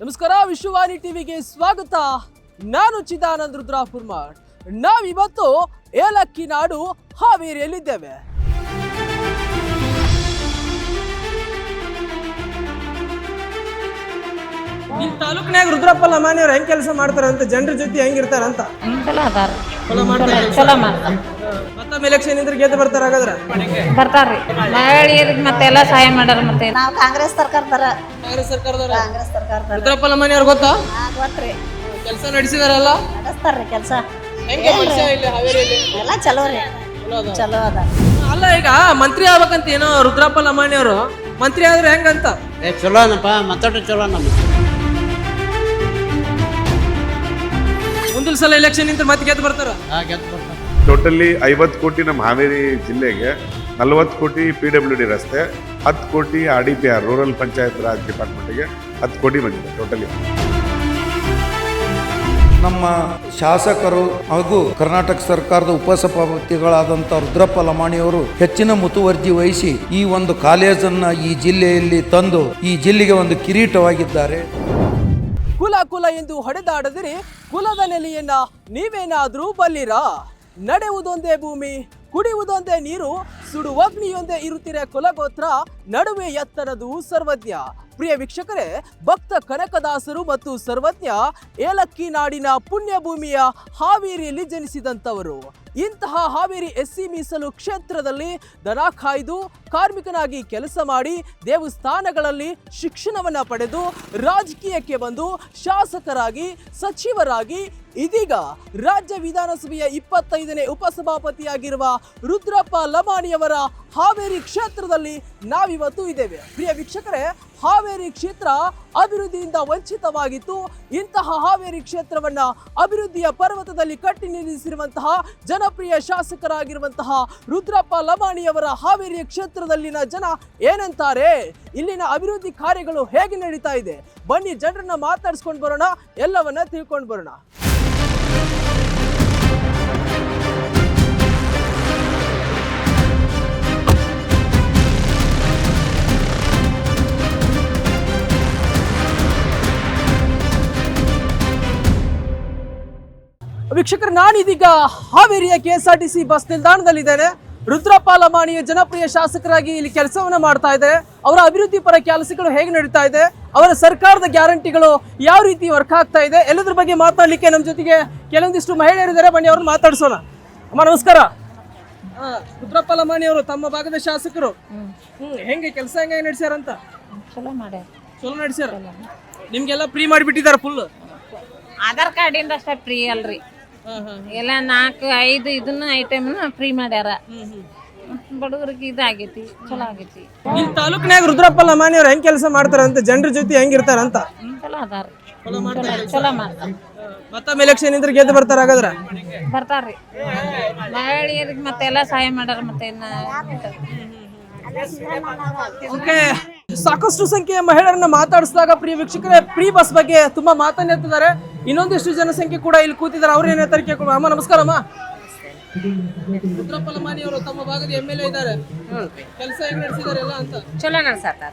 ನಮಸ್ಕಾರ, ವಿಶ್ವವಾಣಿ ಟಿವಿಗೆ ಸ್ವಾಗತ. ನಾನು ಚಿದಾನಂದ್ ರುದ್ರಾಪುರ್ಮಾಡ್. ನಾವಿವತ್ತು ಏಲಕ್ಕಿ ನಾಡು ಹಾವೇರಿಯಲ್ಲಿದ್ದೇವೆ. ನಿಮ್ಮ ತಾಲೂಕಿನಾಗ ರುದ್ರಪ್ಪ ಲಮಾನಿಯವ್ರು ಹೆಂಗ್ ಕೆಲಸ ಮಾಡ್ತಾರಂತ, ಜನರ ಜೊತೆ ಹೆಂಗಿರ್ತಾರಂತ? ಮತ್ತೊಮ್ಮೆ ಎಲೆಕ್ಷನ್ ಇದ್ರೆ ಗೆದ್ದು ಬರ್ತಾರ? ಹಾಗಾದ್ರೆ ಬರ್ತಾರ್ರಿ. ಮಹಿಳೆಯರಿಗೆ ಮತ್ತೆಲ್ಲ ಸಹಾಯ ಮಾಡ್ಯಾರ. ಮತ್ತೆ ನಾವು ಕಾಂಗ್ರೆಸ್ ಸರ್ಕಾರದರ ರುದ್ರಪ್ಪ ಲಮಾನಿಯವ್ರು ಗೊತ್ತಾ? ಗೊತ್ತ್ರಿ. ಕೆಲಸ ನಡೆಸಿದಾರಲ್ಲ, ನಡೆಸ್ತಾರ್ರಿ ಕೆಲಸ. ಹೆಂಗೆ ಮನುಷ್ಯ ಇಲ್ಲಿ ಹಾವೇರಿಯಲ್ಲಿ? ಎಲ್ಲ ಚಲೋ ರೀ, ಚಲೋ ಅದ. ಅಲ್ಲ, ಈಗ ಮಂತ್ರಿ ಆಗ್ಬೇಕಂತ ಏನೋ ರುದ್ರಪ್ಪ ಲಮಾನಿಯವರು ಮಂತ್ರಿ ಆದ್ರೆ ಹೆಂಗಂತ? ಚಲೋನಪ್ಪ, ಮತ್ತೊಟ್ಟು ಚಲೋ. ಮುಂದಿನ ಸಲ ಎಲೆಕ್ಷನ್ ನಿಂತ ಮತ್ತೆ ಗೆದ್ದು ಬರ್ತಾರ? ಟೋಟಲಿ 50 ಕೋಟಿ ನಮ್ಮ ಹಾವೇರಿ ಜಿಲ್ಲೆಗೆ, 40 ಕೋಟಿ PWD ರಸ್ತೆ, 10 ಕೋಟಿ RDPR ರೂರಲ್ ಪಂಚಾಯತ್ ರಾಜ್ ಡಿಪಾರ್ಟ್ಮೆಂಟ್ಗೆ 10 ಕೋಟಿ ಬಂದಿದೆ ಟೋಟಲಿ. ನಮ್ಮ ಶಾಸಕರು ಹಾಗೂ ಕರ್ನಾಟಕ ಸರ್ಕಾರದ ಉಪಸಭಾಪತಿಗಳಾದಂಥ ರುದ್ರಪ್ಪ ಲಮಾಣಿಯವರು ಹೆಚ್ಚಿನ ಮುತುವರ್ಜಿ ವಹಿಸಿ ಈ ಒಂದು ಕಾಲೇಜನ್ನು ಈ ಜಿಲ್ಲೆಯಲ್ಲಿ ತಂದು ಈ ಜಿಲ್ಲೆಗೆ ಒಂದು ಕಿರೀಟವಾಗಿದ್ದಾರೆ. ಕುಲ ಎಂದು ಹೊಡೆದಾಡದಿರಿ, ಕುಲದ ನೆಲೆಯನ್ನ ನೀವೇನಾದ್ರೂ ಬಲ್ಲಿರಾ? ನಡೆಯುವುದೊಂದೇ ಭೂಮಿ, ಕುಡಿಯುವುದೊಂದೇ ನೀರು, ಸುಡುವಗ್ನಿಯೊಂದೇ ಇರುತ್ತಿರ ಕುಲಗೋತ್ರ, ನಡುವೆ ಎತ್ತರದು ಸರ್ವಜ್ಞ. ಪ್ರಿಯ ವೀಕ್ಷಕರೇ, ಭಕ್ತ ಕನಕದಾಸರು ಮತ್ತು ಸರ್ವಜ್ಞ ಏಲಕ್ಕಿ ನಾಡಿನ ಪುಣ್ಯ ಭೂಮಿಯ ಹಾವೇರಿಯಲ್ಲಿ ಜನಿಸಿದಂಥವರು. ಇಂತಹ ಹಾವೇರಿ SC ಮೀಸಲು ಕ್ಷೇತ್ರದಲ್ಲಿ ದನ ಕಾಯ್ದು ಕಾರ್ಮಿಕನಾಗಿ ಕೆಲಸ ಮಾಡಿ ದೇವಸ್ಥಾನಗಳಲ್ಲಿ ಶಿಕ್ಷಣವನ್ನ ಪಡೆದು ರಾಜಕೀಯಕ್ಕೆ ಬಂದು ಶಾಸಕರಾಗಿ, ಸಚಿವರಾಗಿ, ಇದೀಗ ರಾಜ್ಯ ವಿಧಾನಸಭೆಯ 25ನೇ ಉಪಸಭಾಪತಿಯಾಗಿರುವ ರುದ್ರಪ್ಪ ಲಮಾಣಿಯವರ ಹಾವೇರಿ ಕ್ಷೇತ್ರದಲ್ಲಿ ನಾವಿವತ್ತು ಇದ್ದೇವೆ. ಪ್ರಿಯ ವೀಕ್ಷಕರೇ, ಹಾವೇರಿ ಕ್ಷೇತ್ರ ಅಭಿವೃದ್ಧಿಯಿಂದ ವಂಚಿತವಾಗಿತ್ತು. ಇಂತಹ ಹಾವೇರಿ ಕ್ಷೇತ್ರವನ್ನ ಅಭಿವೃದ್ಧಿಯ ಪರ್ವತದಲ್ಲಿ ಕಟ್ಟಿ ನಿಲ್ಲಿಸಿರುವಂತಹ ಜನಪ್ರಿಯ ಶಾಸಕರಾಗಿರುವಂತಹ ರುದ್ರಪ್ಪ ಲಮಾಣಿಯವರ ಹಾವೇರಿಯ ಕ್ಷೇತ್ರದಲ್ಲಿನ ಜನ ಏನಂತಾರೆ, ಇಲ್ಲಿನ ಅಭಿವೃದ್ಧಿ ಕಾರ್ಯಗಳು ಹೇಗೆ ನಡೀತಾ ಇದೆ, ಬನ್ನಿ ಜನರನ್ನ ಮಾತಾಡಿಸ್ಕೊಂಡು ಬರೋಣ, ಎಲ್ಲವನ್ನ ತಿಳ್ಕೊಂಡು ಬರೋಣ. ವೀಕ್ಷಕರು, ನಾನಿದೀಗ ಹಾವೇರಿಯ KSRTC ಬಸ್ ನಿಲ್ದಾಣದಲ್ಲಿದ್ದೇನೆ. ರುದ್ರಪ್ಪ ಲಮಾಣಿಯ ಜನಪ್ರಿಯ ಶಾಸಕರಾಗಿ ಇಲ್ಲಿ ಕೆಲಸವನ್ನ ಮಾಡ್ತಾ ಇದ್ದಾರೆ. ಅವರ ಅಭಿವೃದ್ಧಿ ಪರ ಕೆಲಸಗಳು ಹೇಗೆ ನಡೀತಾ ಇದೆ, ಅವರ ಸರ್ಕಾರದ ಗ್ಯಾರಂಟಿಗಳು ಯಾವ ರೀತಿ ವರ್ಕ್ ಆಗ್ತಾ ಇದೆ, ಎಲ್ಲದ್ರ ಬಗ್ಗೆ ಮಾತಾಡ್ಲಿಕ್ಕೆ ನಮ್ಮ ಜೊತೆಗೆ ಕೆಲವೊಂದಿಷ್ಟು ಮಹಿಳೆಯರಿದ್ದಾರೆ. ಬನ್ನಿ ಅವ್ರನ್ನ ಮಾತಾಡ್ಸೋಣ. ಅಮ್ಮ ನಮಸ್ಕಾರ. ರುದ್ರಪ್ಪ ಲಮಾಣಿ ಅವರು ತಮ್ಮ ಭಾಗದ ಶಾಸಕರು. ಹೆಂಗೆ ಕೆಲಸ ಹೆಂಗೆ ನಡೆಸ್ಯಾರಂತ? ಚಲೋ ಮಾಡ್ಯಾರ. ಚಲೋ ನಡೆಸ್ಯಾರ. ನಿಮ್ಗೆಲ್ಲ ಫ್ರೀ ಮಾಡಿಬಿಟ್ಟಿದ್ದಾರೆ ಫುಲ್? ಆಧಾರ್ ಕಾರ್ಡಿಂದ ಅಷ್ಟೇ ಫ್ರೀ ಅಲ್ರಿ, ಎಲ್ಲ 4-5 ಇದನ್ನ ಐಟಮ್ನ ಫ್ರೀ ಮಾಡ್ಯಾರ. ಬಡವರಿಗೆ ಇದಾಗೈತಿ, ಚಲೋ ಆಗೈತಿ. ಈ ತಾಲೂಕಿನಾಗ ರುದ್ರಪ್ಪ ಲಮಾಣಿ ಅವ್ರು ಹೆಂಗ್ ಕೆಲಸ ಮಾಡ್ತಾರಂತ, ಜನರ ಜೊತೆ ಹೆಂಗಿರ್ತಾರಂತ? ಚಲೋ ಅದಾರ, ಚಲೋ ಮಾಡ್ತಾರ. ಮತ್ತೊಮ್ಮೆ ಎಲೆಕ್ಷನ್ ಇದ್ರೆ ಗೆದ್ದು ಬರ್ತಾರ? ಹಾಗಾದ್ರೆ ಬರ್ತಾರ್ರಿ. ಮಹಿಳೆಯರಿಗೆ ಮತ್ತೆಲ್ಲ ಸಹಾಯ ಮಾಡ್ಯಾರ. ಮತ್ತೆ ಓಕೆ, ಸಾಕಷ್ಟು ಸಂಖ್ಯೆಯ ಮಹಿಳೆಯರನ್ನ ಮಾತಾಡಿಸಿದಾಗ ಪ್ರಿಯ ವೀಕ್ಷಕರೇ, ಫ್ರೀ ಬಸ್ ಬಗ್ಗೆ ತುಂಬಾ ಮಾತನಾಡ್ತಿದ್ದಾರೆ. ಇನ್ನೊಂದಿಷ್ಟು ಜನಸಂಖ್ಯೆ ಕೂಡ ಇಲ್ಲಿ ಕೂತಿದ್ದಾರೆ, ಅವ್ರು ಏನ್ ಹೇಳ್ತಾರೆ ಕೇಳ್ಕೊಂಡು. ಅಮ್ಮ ನಮಸ್ಕಾರ. ಅಮ್ಮ, ರುದ್ರಪ್ಪ ಲಮಾಣಿ ಅವರು ತಮ್ಮ ಭಾಗದ MLA ಇದ್ದಾರೆ, ಕೆಲಸ ಹೆಂಗ್ ನಡೆಸಿದಾರೆ ಎಲ್ಲ ಅಂತ? ಚಲೋ ನಡ್ಸಾತಾರ.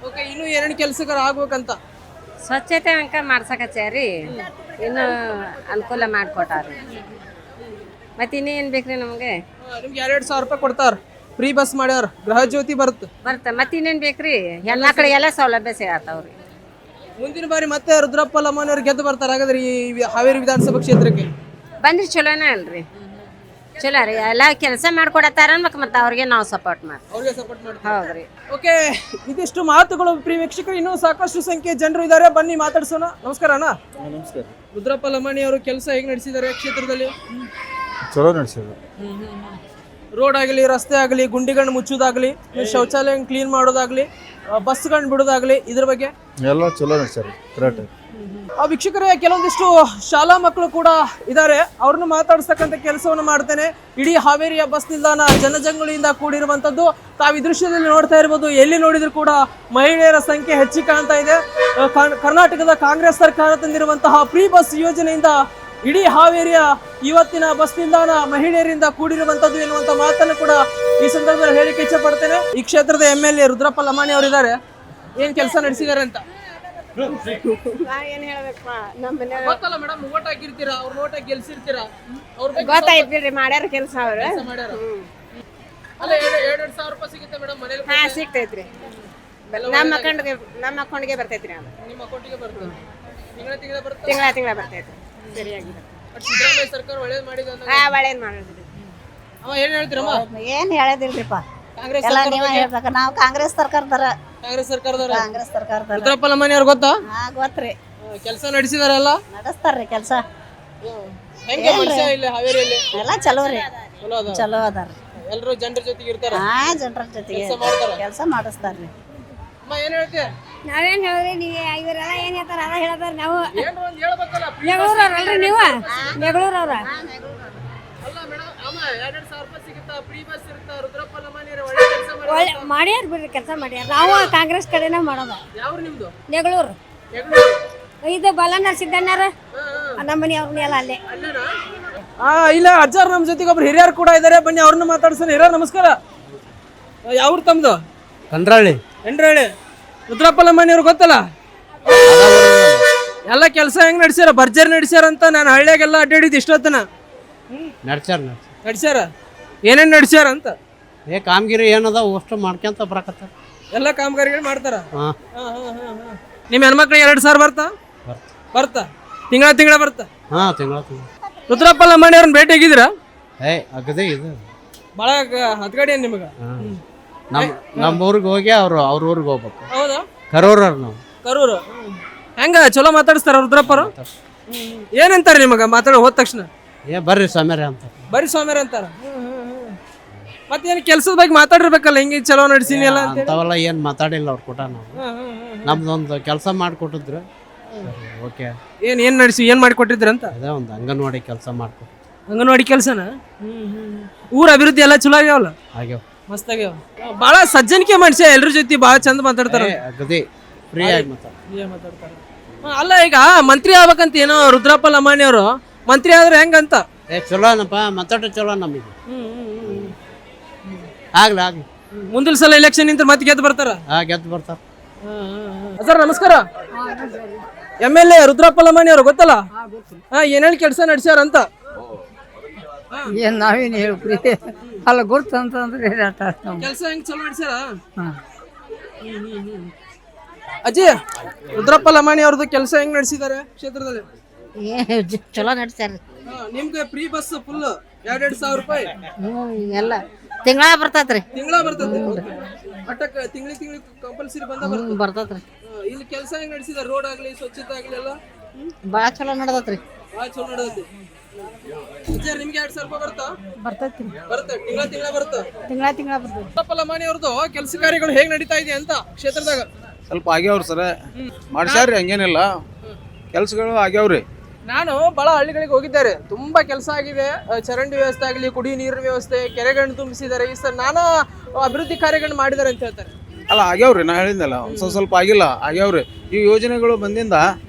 ಓಕೆ, ಇನ್ನು ಏನೇನು ಕೆಲಸಗಾರ ಆಗ್ಬೇಕಂತ? ಸ್ವಚ್ಛತೆ ಅಂಕ ಮಾಡ್ಸಕಚ್ಚಾರಿ, ಇನ್ನು ಅನುಕೂಲ ಮಾಡಿಕೊಟ್ಟಾರಿ. ಮತ್ತೆ ಇನ್ನೇನು ಬೇಕ್ರಿ ನಮಗೆ? ನಿಮ್ಗೆ 2,000 ರೂಪಾಯಿ ಕೊಡ್ತಾರ, ಫ್ರೀ ಬಸ್ ಮಾಡ್ಯಾರ, ಗೃಹ ಜ್ಯೋತಿ ಬರುತ್ತೆ. ಮತ್ತೆ ಇನ್ನೇನು ಬೇಕ್ರಿ? ಎಲ್ಲ ಕಡೆ ಎಲ್ಲ ಸೌಲಭ್ಯ ಸಿಗತ್ತಾವ್ರಿ. ಮುಂದಿನ ಬಾರಿ ಮತ್ತೆ ರುದ್ರಪ್ಪ ಲಮಾಣಿ ಅವ್ರು ಗೆದ್ದು ಬರ್ತಾರೆ ಹಾಗಾದ್ರೆ ಈ ಹಾವೇರಿ ವಿಧಾನಸಭಾ ಕ್ಷೇತ್ರಕ್ಕೆ? ಬಂದ್ರಿ ಚಲೋನೇ ಅಲ್ರಿ, ಚಲೋ ರೀ. ಎಲ್ಲ ಕೆಲಸ ಮಾಡ್ಕೊಡತ್ತಾರ ಮತ್ತೆ ಅವ್ರಿಗೆ ನಾವು ಸಪೋರ್ಟ್ ಮಾಡ್ತೀವಿ. ಹೌದ್ರಿ. ಓಕೆ, ಇದಿಷ್ಟು ಮಾತುಗಳು ಪ್ರಿಯ ವೀಕ್ಷಕರು. ಇನ್ನೂ ಸಾಕಷ್ಟು ಸಂಖ್ಯೆ ಜನರು ಇದ್ದಾರೆ, ಬನ್ನಿ ಮಾತಾಡ್ಸೋಣ. ನಮಸ್ಕಾರ ಅಣ್ಣ. ನಮಸ್ಕಾರ. ರುದ್ರಪ್ಪ ಲಮಾಣಿ ಅವರು ಕೆಲಸ ಹೇಗೆ ನಡೆಸಿದ್ದಾರೆ ಕ್ಷೇತ್ರದಲ್ಲಿ? ಚಲೋ ನಡೆಸಿದ್ರು. ರೋಡ್ ಆಗಲಿ, ರಸ್ತೆ ಆಗಲಿ, ಗುಂಡಿಗಳನ್ನ ಮುಚ್ಚೋದಾಗ್ಲಿ, ಶೌಚಾಲಯ ಕ್ಲೀನ್ ಮಾಡೋದಾಗ್ಲಿ, ಬಸ್ಗಳನ್ನ ಬಿಡೋದಾಗ್ಲಿ, ಇದ್ರ ಬಗ್ಗೆ ಎಲ್ಲ ಚಲೋ ನಡೆಸ್ಯಾರ. ಕರೆಕ್ಟ್. ಆ ವೀಕ್ಷಕರೇ, ಕೆಲವೊಂದಿಷ್ಟು ಶಾಲಾ ಮಕ್ಕಳು ಕೂಡ ಇದ್ದಾರೆ, ಅವ್ರನ್ನ ಮಾತಾಡಿಸ್ತಕ್ಕಂಥ ಕೆಲಸವನ್ನು ಮಾಡ್ತೇನೆ. ಇಡೀ ಹಾವೇರಿಯ ಬಸ್ ನಿಲ್ದಾಣ ಜನಜಂಗುಳಿಯಿಂದ ಕೂಡಿರುವಂಥದ್ದು. ತಾವು ಈ ದೃಶ್ಯದಲ್ಲಿ ನೋಡ್ತಾ ಇರ್ಬೋದು, ಎಲ್ಲಿ ನೋಡಿದ್ರು ಕೂಡ ಮಹಿಳೆಯರ ಸಂಖ್ಯೆ ಹೆಚ್ಚಿ ಕಾಣ್ತಾ ಇದೆ. ಕರ್ನಾಟಕದ ಕಾಂಗ್ರೆಸ್ ಸರ್ಕಾರ ತಂದಿರುವಂತಹ ಫ್ರೀ ಬಸ್ ಯೋಜನೆಯಿಂದ ಇಡೀ ಹಾವೇರಿಯ ಇವತ್ತಿನ ಬಸ್ ನಿಲ್ದಾಣ ಮಹಿಳೆಯರಿಂದ ಕೂಡಿರುವಂತದ್ದು ಎನ್ನುವಂತ ಮಾತನ್ನು ಕೂಡ ಈ ಸಂದರ್ಭದಲ್ಲಿ ಹೇಳಿಕೆ ಇಚ್ಛೆ ಪಡ್ತೇನೆ. ಈ ಕ್ಷೇತ್ರದ MLA ರುದ್ರಪ್ಪ ಲಮಾಣಿ ಅವರು ಇದ್ದಾರೆ, ಏನ್ ಕೆಲಸ ನಡೆಸಿದ್ದಾರೆ ಅಂತ? ಏನ್ ಹೇಳ್ಬೇಕಪ್ಪ ನಮ್ಮ ಮನೆ ಗೊತ್ತಲ್ಲ ಮೇಡಮ್, ಓಟ್ ಹಾಕಿರ್ತೀರಾ, ಅವ್ರ ಓಟ್ ಹಾಕಿ ಗೆಲ್ಸಿರ್ತೀರಾ, ಅವ್ರ ಬಗ್ಗೆ ಗೊತ್ತಾಯ್ತಿಲ್ರಿ ಮಾಡ್ಯಾರ ಕೆಲಸ ಅವ್ರು ಕೆಲ್ಸ ಮಾಡ್ಯಾರ. ಅಲ್ಲ 2,000 ರೂಪಾಯಿ ಸಿಗುತ್ತೆ ಮೇಡಮ್ ಮನೇಲಿ. ಹಾ ಸಿಗ್ತೈತ್ರಿ ನಮ್ಮ ಅಕೌಂಟ್ಗೆ ಬರ್ತೈತ್ರಿ ಅದು ನಿಮ್ಮ ಅಕೌಂಟಿಗೆ ಬರ್ತದೆ, ತಿಂಗಳ ಬರ್ತದೆ. ತಿಂಗಳ ಬರ್ತೈತ್ರಿ ಸರಿಯಾಗಿ ಬಟ್ ಸಿದ್ದರಾಮಯ್ಯ ಸರ್ಕಾರ ಒಳ್ಳೇದ್ ಮಾಡಿದೆ ಅಂದಾಗ ಹಾ ಒಳ್ಳೇದ್ ಮಾಡಿದ್ರಿ ಅವ ಏನ್ ಹೇಳ್ತೀರಮ್ಮ? ಏನ್ ಹೇಳದಿಲ್ರಿಪ್ಪ, ಕಾಂಗ್ರೆಸ್ ಎಲ್ಲ ಸರ್ಕಾರ ನೀವ ಬಗ್ಗೆ? ಹೇಳ್ಬೇಕು. ನಾವು ಕಾಂಗ್ರೆಸ್ ಸರ್ಕಾರದರ ಕಾಂಗ್ರೆಸ್ ಸರ್ಕಾರದವ್ರ ಕಾಂಗ್ರೆಸ್ ಸರ್ಕಾರದರ ರುದ್ರಪ್ಪ ಲಮಾನಿ ಅವ್ರು ಗೊತ್ತಾ? ಹಾ ಗೊತ್ತ್ರಿ, ಕೆಲಸ ನಡೆಸಿದಾರಲ್ಲ, ನಡೆಸ್ತಾರ್ರಿ ಕೆಲ್ಸ. ಹೆಂಗೆ ಮನುಷ್ಯ ಇಲ್ಲಿ ಹಾವೇರಿಯಲ್ಲಿ? ಎಲ್ಲ ಚಲೋ ರೀ, ಚಲೋ ಅದ, ಚಲೋ ಅದಾರ. ಎಲ್ರು ಜನರ ಜೊತೆಗೆ ಇರ್ತಾರ, ಹಾ ಜನರ ಜೊತೆಗೆ ಕೆಲಸ ಮಾಡ್ತಾರ. ಕೆಲಸ ಮಾಡಿಸ್ತಾರ್ರಿ. ಅಮ್ಮ ಏನ್ ಹೇಳ್ತೀಯ? ನಾವೇನ್ ಹೇಳಿದ್ರಿ ನೀವು ಇವರೆಲ್ಲ ಏನ್ ಹೇಳ್ತಾರ ಅದ ಹೇಳ್ತಾರ ನಾವು ಏನ್ರ ಒಂದ್ ಹೇಳ್ಬೇಕಲ್ಲ. ನೆಗಳೂರವ್ರಲ್ರಿ ನೀವು ನೆಗಳೂರವ್ರ ಅಲ್ಲ ಮೇಡಮ್, ಅಮ್ಮ 2,000 ರೂಪಾಯಿ ಸಿಗುತ್ತಾ, ಫ್ರೀ ಬಸ್ ಇರುತ್ತಾ, ರುದ್ರಪ್ಪ ಲಮಾನಿ ಅವ್ರು ಒಳ್ಳೆ ಕೆಲಸ ಒಳ್ಳೆ ಮಾಡ್ತಾರೆ. ಮಾಡ್ಯಾರ ಬಿಡ್ರಿ ಕೆಲಸ ಮಾಡ್ಯಾರ. ನಾವು ಕಾಂಗ್ರೆಸ್ ಕಡೆನೇ ಮಾಡೋದ. ಯಾವ ನಿಮ್ದು? ನೆಗಳೂರು ಬೆಂಗಳೂರು. ಇದು ಬಲನರ್ ಸಿದ್ದಣ್ಣರ ನಮ್ಮ ಮನೆ ಅವ್ರನ್ನ ಎಲ್ಲ ಅಲ್ಲೇ. ಇಲ್ಲ ಅಜ್ಜಾರ್ ನಮ್ಮ ಜೊತೆಗೆ ಒಬ್ರು ಹಿರಿಯರು ಕೂಡ ಇದ್ದಾರೆ, ಬನ್ನಿ ಅವ್ರನ್ನ ಮಾತಾಡ್ಸೋಣ. ಹಿರಿಯರ್ ನಮಸ್ಕಾರ. ಯಾವ್ರು ತಮ್ದು? ಕಂಡ್ರಳ್ಳಿ. ಎಂಡ್ರಳ್ಳಿ. ರುದ್ರಪ್ಪ ಲಮಾನಿ ಅವ್ರು ಗೊತ್ತಲ್ಲ? ಎಲ್ಲ ಕೆಲಸ ಹೆಂಗ್ ನಡ್ಸ್ಯಾರ? ಭರ್ಜರಿ ನಡ್ಸ್ಯಾರ ಅಂತ ನಾನು ಹಳ್ಳಿಯಾಗೆಲ್ಲ ಅಡ್ಡಾಡಿದ್ದು ಇಷ್ಟೊತ್ತನ. ನಡ್ಸ್ಯಾರ ನಡ್ಸ್ಯಾರ, ಏನೇನ್ ನಡ್ಸ್ಯಾರ ಅಂತ? ಕಾಮಗಿರಿ ಏನದ ಅಷ್ಟು ಮಾಡ್ಕೊಂತ ಬರಕತ್ತಾರ. ಎಲ್ಲ ಕಾಮಗಾರಿಗಳು ಮಾಡ್ತಾರ. ಹಾಂ ನಿಮ್ಮ ಹೆಣ್ಮಕ್ಳಿಗೆ 2,000 ಬರ್ತಾ ತಿಂಗಳ ಬರ್ತಾ? ಹಾಂ ತಿಂಗಳ ರುದ್ರಪ್ಪ ಲಮಾಣಿ ಅವ್ರನ್ನ ಭೇಟಿ ಆಗಿದ್ದೀರಾ? ಅಗದೇ ಇದು ಭಾಳ ಹತ್ಗಡಿ ನಿಮಗೆ. ನಮ್ಮ ಊರಿಗೆ ಹೋಗಿ ಅವ್ರ ಊರಿಗೆ ಹೋಗ್ಬೇಕು. ಹೌದಾ? ಕರೂರ ನಾವು. ಕರೂರು. ಹೆಂಗ ಚಲೋ ಮಾತಾಡಿಸ್ತಾರ ರುದ್ರಪ್ಪರು? ಏನಂತಾರೆ ನಿಮಗೆ ಮಾತಾಡೋ ಹೋದ ತಕ್ಷಣ? ಬರ್ರಿ ಸಮೀರ ಅಂತ. ಬರೀ ಸ್ವಾಮಿಯರ್ ಅಂತಾರ. ಮತ್ತೇನು ಕೆಲಸದ ಬಗ್ಗೆ ಮಾತಾಡಿರ್ಬೇಕಲ್ಲ, ಹಿಂಗೆ ಚಲೋ ನಡ್ಸೀನಿ ಎಲ್ಲ ಅಂತ. ಅಂಥವೆಲ್ಲ ಏನು ಮಾತಾಡಿಲ್ಲ ಅವ್ರು ಕೊಟ್ಟ. ನಾವು ನಮ್ದೊಂದು ಕೆಲಸ ಮಾಡಿಕೊಟ್ಟಿದ್ರು. ಓಕೆ, ಏನ್ ನಡೆಸಿ ಏನ್ ಮಾಡಿಕೊಟ್ಟಿದ್ರಂತ? ಅದೇ ಒಂದು ಅಂಗನವಾಡಿ ಕೆಲಸ ಮಾಡ್ಕೊಟ್ಟು. ಅಂಗನವಾಡಿ ಕೆಲಸನ? ಊರ ಅಭಿವೃದ್ಧಿ ಎಲ್ಲ ಚಲೋ ಆಗ್ಯಾವಲ್ಲ? ಆಗ್ಯಾವ, ಮಸ್ತ್ ಆಗ್ಯಾವ. ಭಾಳ ಸಜ್ಜನಿಕೆ ಮನುಷ್ಯ, ಎಲ್ರ ಜೊತೆ ಭಾಳ ಚಂದ ಮಾತಾಡ್ತಾರ. ಅಗದಿ ಫ್ರೀ ಆಗಿ ಮಾತಾಡ್ತಾರ. ಅಲ್ಲ ಈಗ ಮಂತ್ರಿ ಆಗ್ಬೇಕಂತ ಏನೋ ರುದ್ರಪ್ಪ ಲಮಾಣಿ ಅವರು ಮಂತ್ರಿ ಆದ್ರೆ ಹೆಂಗಂತ? ಚಲೋನಪ್ಪ, ಮಾತಾಡೋ ಚಲೋ ನಮಗೆ. ಆಗ್ಲಿ ಮುಂದಿನ ಸಲ ಎಲೆಕ್ಷನ್ ನಿಂತ ಮತ್ತೆ ಗೆದ್ದು ಬರ್ತಾರ. ಗೆದ್ದು ಬರ್ತಾರ. ಸರ್ ನಮಸ್ಕಾರ. MLA ರುದ್ರಪ್ಪ ಲಮಾಣಿ ಅವರು ಗೊತ್ತಲ್ಲ? ಏನೇನು ಕೆಲಸ ನಡೆಸ್ಯಾರ ಅಂತ? ಏನ್ ನಾವೇನು ಹೇಳ್ರಿ, ಅಲ್ಲ ಗೊತ್ತಂತಂದ್ರೆ ಕೆಲಸ ಹೆಂಗ್ ಚಲೋ ನಡೆಸ್ಯಾರ? ಅಜ್ಜಿ, ರುದ್ರಪ್ಪ ಲಮಾಣಿ ಅವ್ರದ್ದು ಕೆಲಸ ಹೆಂಗ್ ನಡೆಸಿದ್ದಾರೆ ಕ್ಷೇತ್ರದಲ್ಲಿ? ಚಲೋ ನಡ್ಸ್ಯಾರ. ನಿಮ್ಗೆ ಫ್ರೀ ಬಸ್ ಫುಲ್ 2,000 ರೂಪಾಯಿ ಎಲ್ಲ ತಿಂಗಳ ಬರ್ತೈತ್ರಿ. ತಿಂಗಳ ಬರ್ತದೆ. ಮಟ್ಟಕ್ಕ ತಿಂಗಳಿಗೆ ಕಂಪಲ್ಸರಿ ಬರ್ತೈತ್ರಿ. ಇಲ್ಲಿ ಕೆಲಸ ಹೆಂಗ್ ನಡೆಸಿದಾರೆ? ರೋಡ್ ಆಗ್ಲಿ, ಸ್ವಚ್ಛತೆ ಆಗ್ಲಿ ಎಲ್ಲ ಭಾಳ ಚಲೋ ನಡ್ದತ್ರಿ. ಭಾಳ ಚಲೋ ನಡೆದೈತಿ. ನಿಮ್ಗೆ 2,000 ರೂಪಾಯಿ ಬರ್ತಾ? ಬರ್ತೈತ್ರಿ. ಬರುತ್ತೆ, ತಿಂಗಳ ಬರುತ್ತೆ. ತಿಂಗಳ ಬರ್ತೈತಿ. ರುದ್ರಪ್ಪ ಲಮಾಣಿ ಅವ್ರದ್ದು ಕೆಲಸ ಕಾರ್ಯಗಳು ಹೇಗ್ ನಡೀತಾ ಇದೆ ಅಂತ ಕ್ಷೇತ್ರದಾಗ? ಸ್ವಲ್ಪ ಆಗ್ಯಾವ್ರಿ ಸರ, ಮಾಡ್ಸ್ಯಾರ್ರಿ, ಹಂಗೇನಿಲ್ಲ, ಕೆಲ್ಸಗಳು ಆಗ್ಯಾವ್ರಿ. ನಾನು ಬಹಳ ಹಳ್ಳಿಗಳಿಗೆ ಹೋಗಿದ್ದಾರೆ, ತುಂಬಾ ಕೆಲಸ ಆಗಿದೆ. ಚರಂಡಿ ವ್ಯವಸ್ಥೆ ಆಗಲಿ, ಕುಡಿಯ ನೀರಿನ ವ್ಯವಸ್ಥೆ, ಕೆರೆಗಳನ್ನು ತುಂಬಿಸಿದ್ದಾರೆ. ಈ ಸರ್ ನಾನಾ ಅಭಿವೃದ್ಧಿ ಕಾರ್ಯಗಳನ್ನು ಮಾಡಿದ್ದಾರೆ ಅಂತ ಹೇಳ್ತಾರೆ. ಅಲ್ಲ ಆಗ್ಯಾವ್ರಿ, ನಾ ಹೇಳಿದ್ನಲ್ಲ ಸ್ವಲ್ಪ ಆಗಿಲ್ಲ, ಆಗ್ಯಾವ್ರಿ. ಈ ಯೋಜನೆಗಳು ಬಂದಿಂದ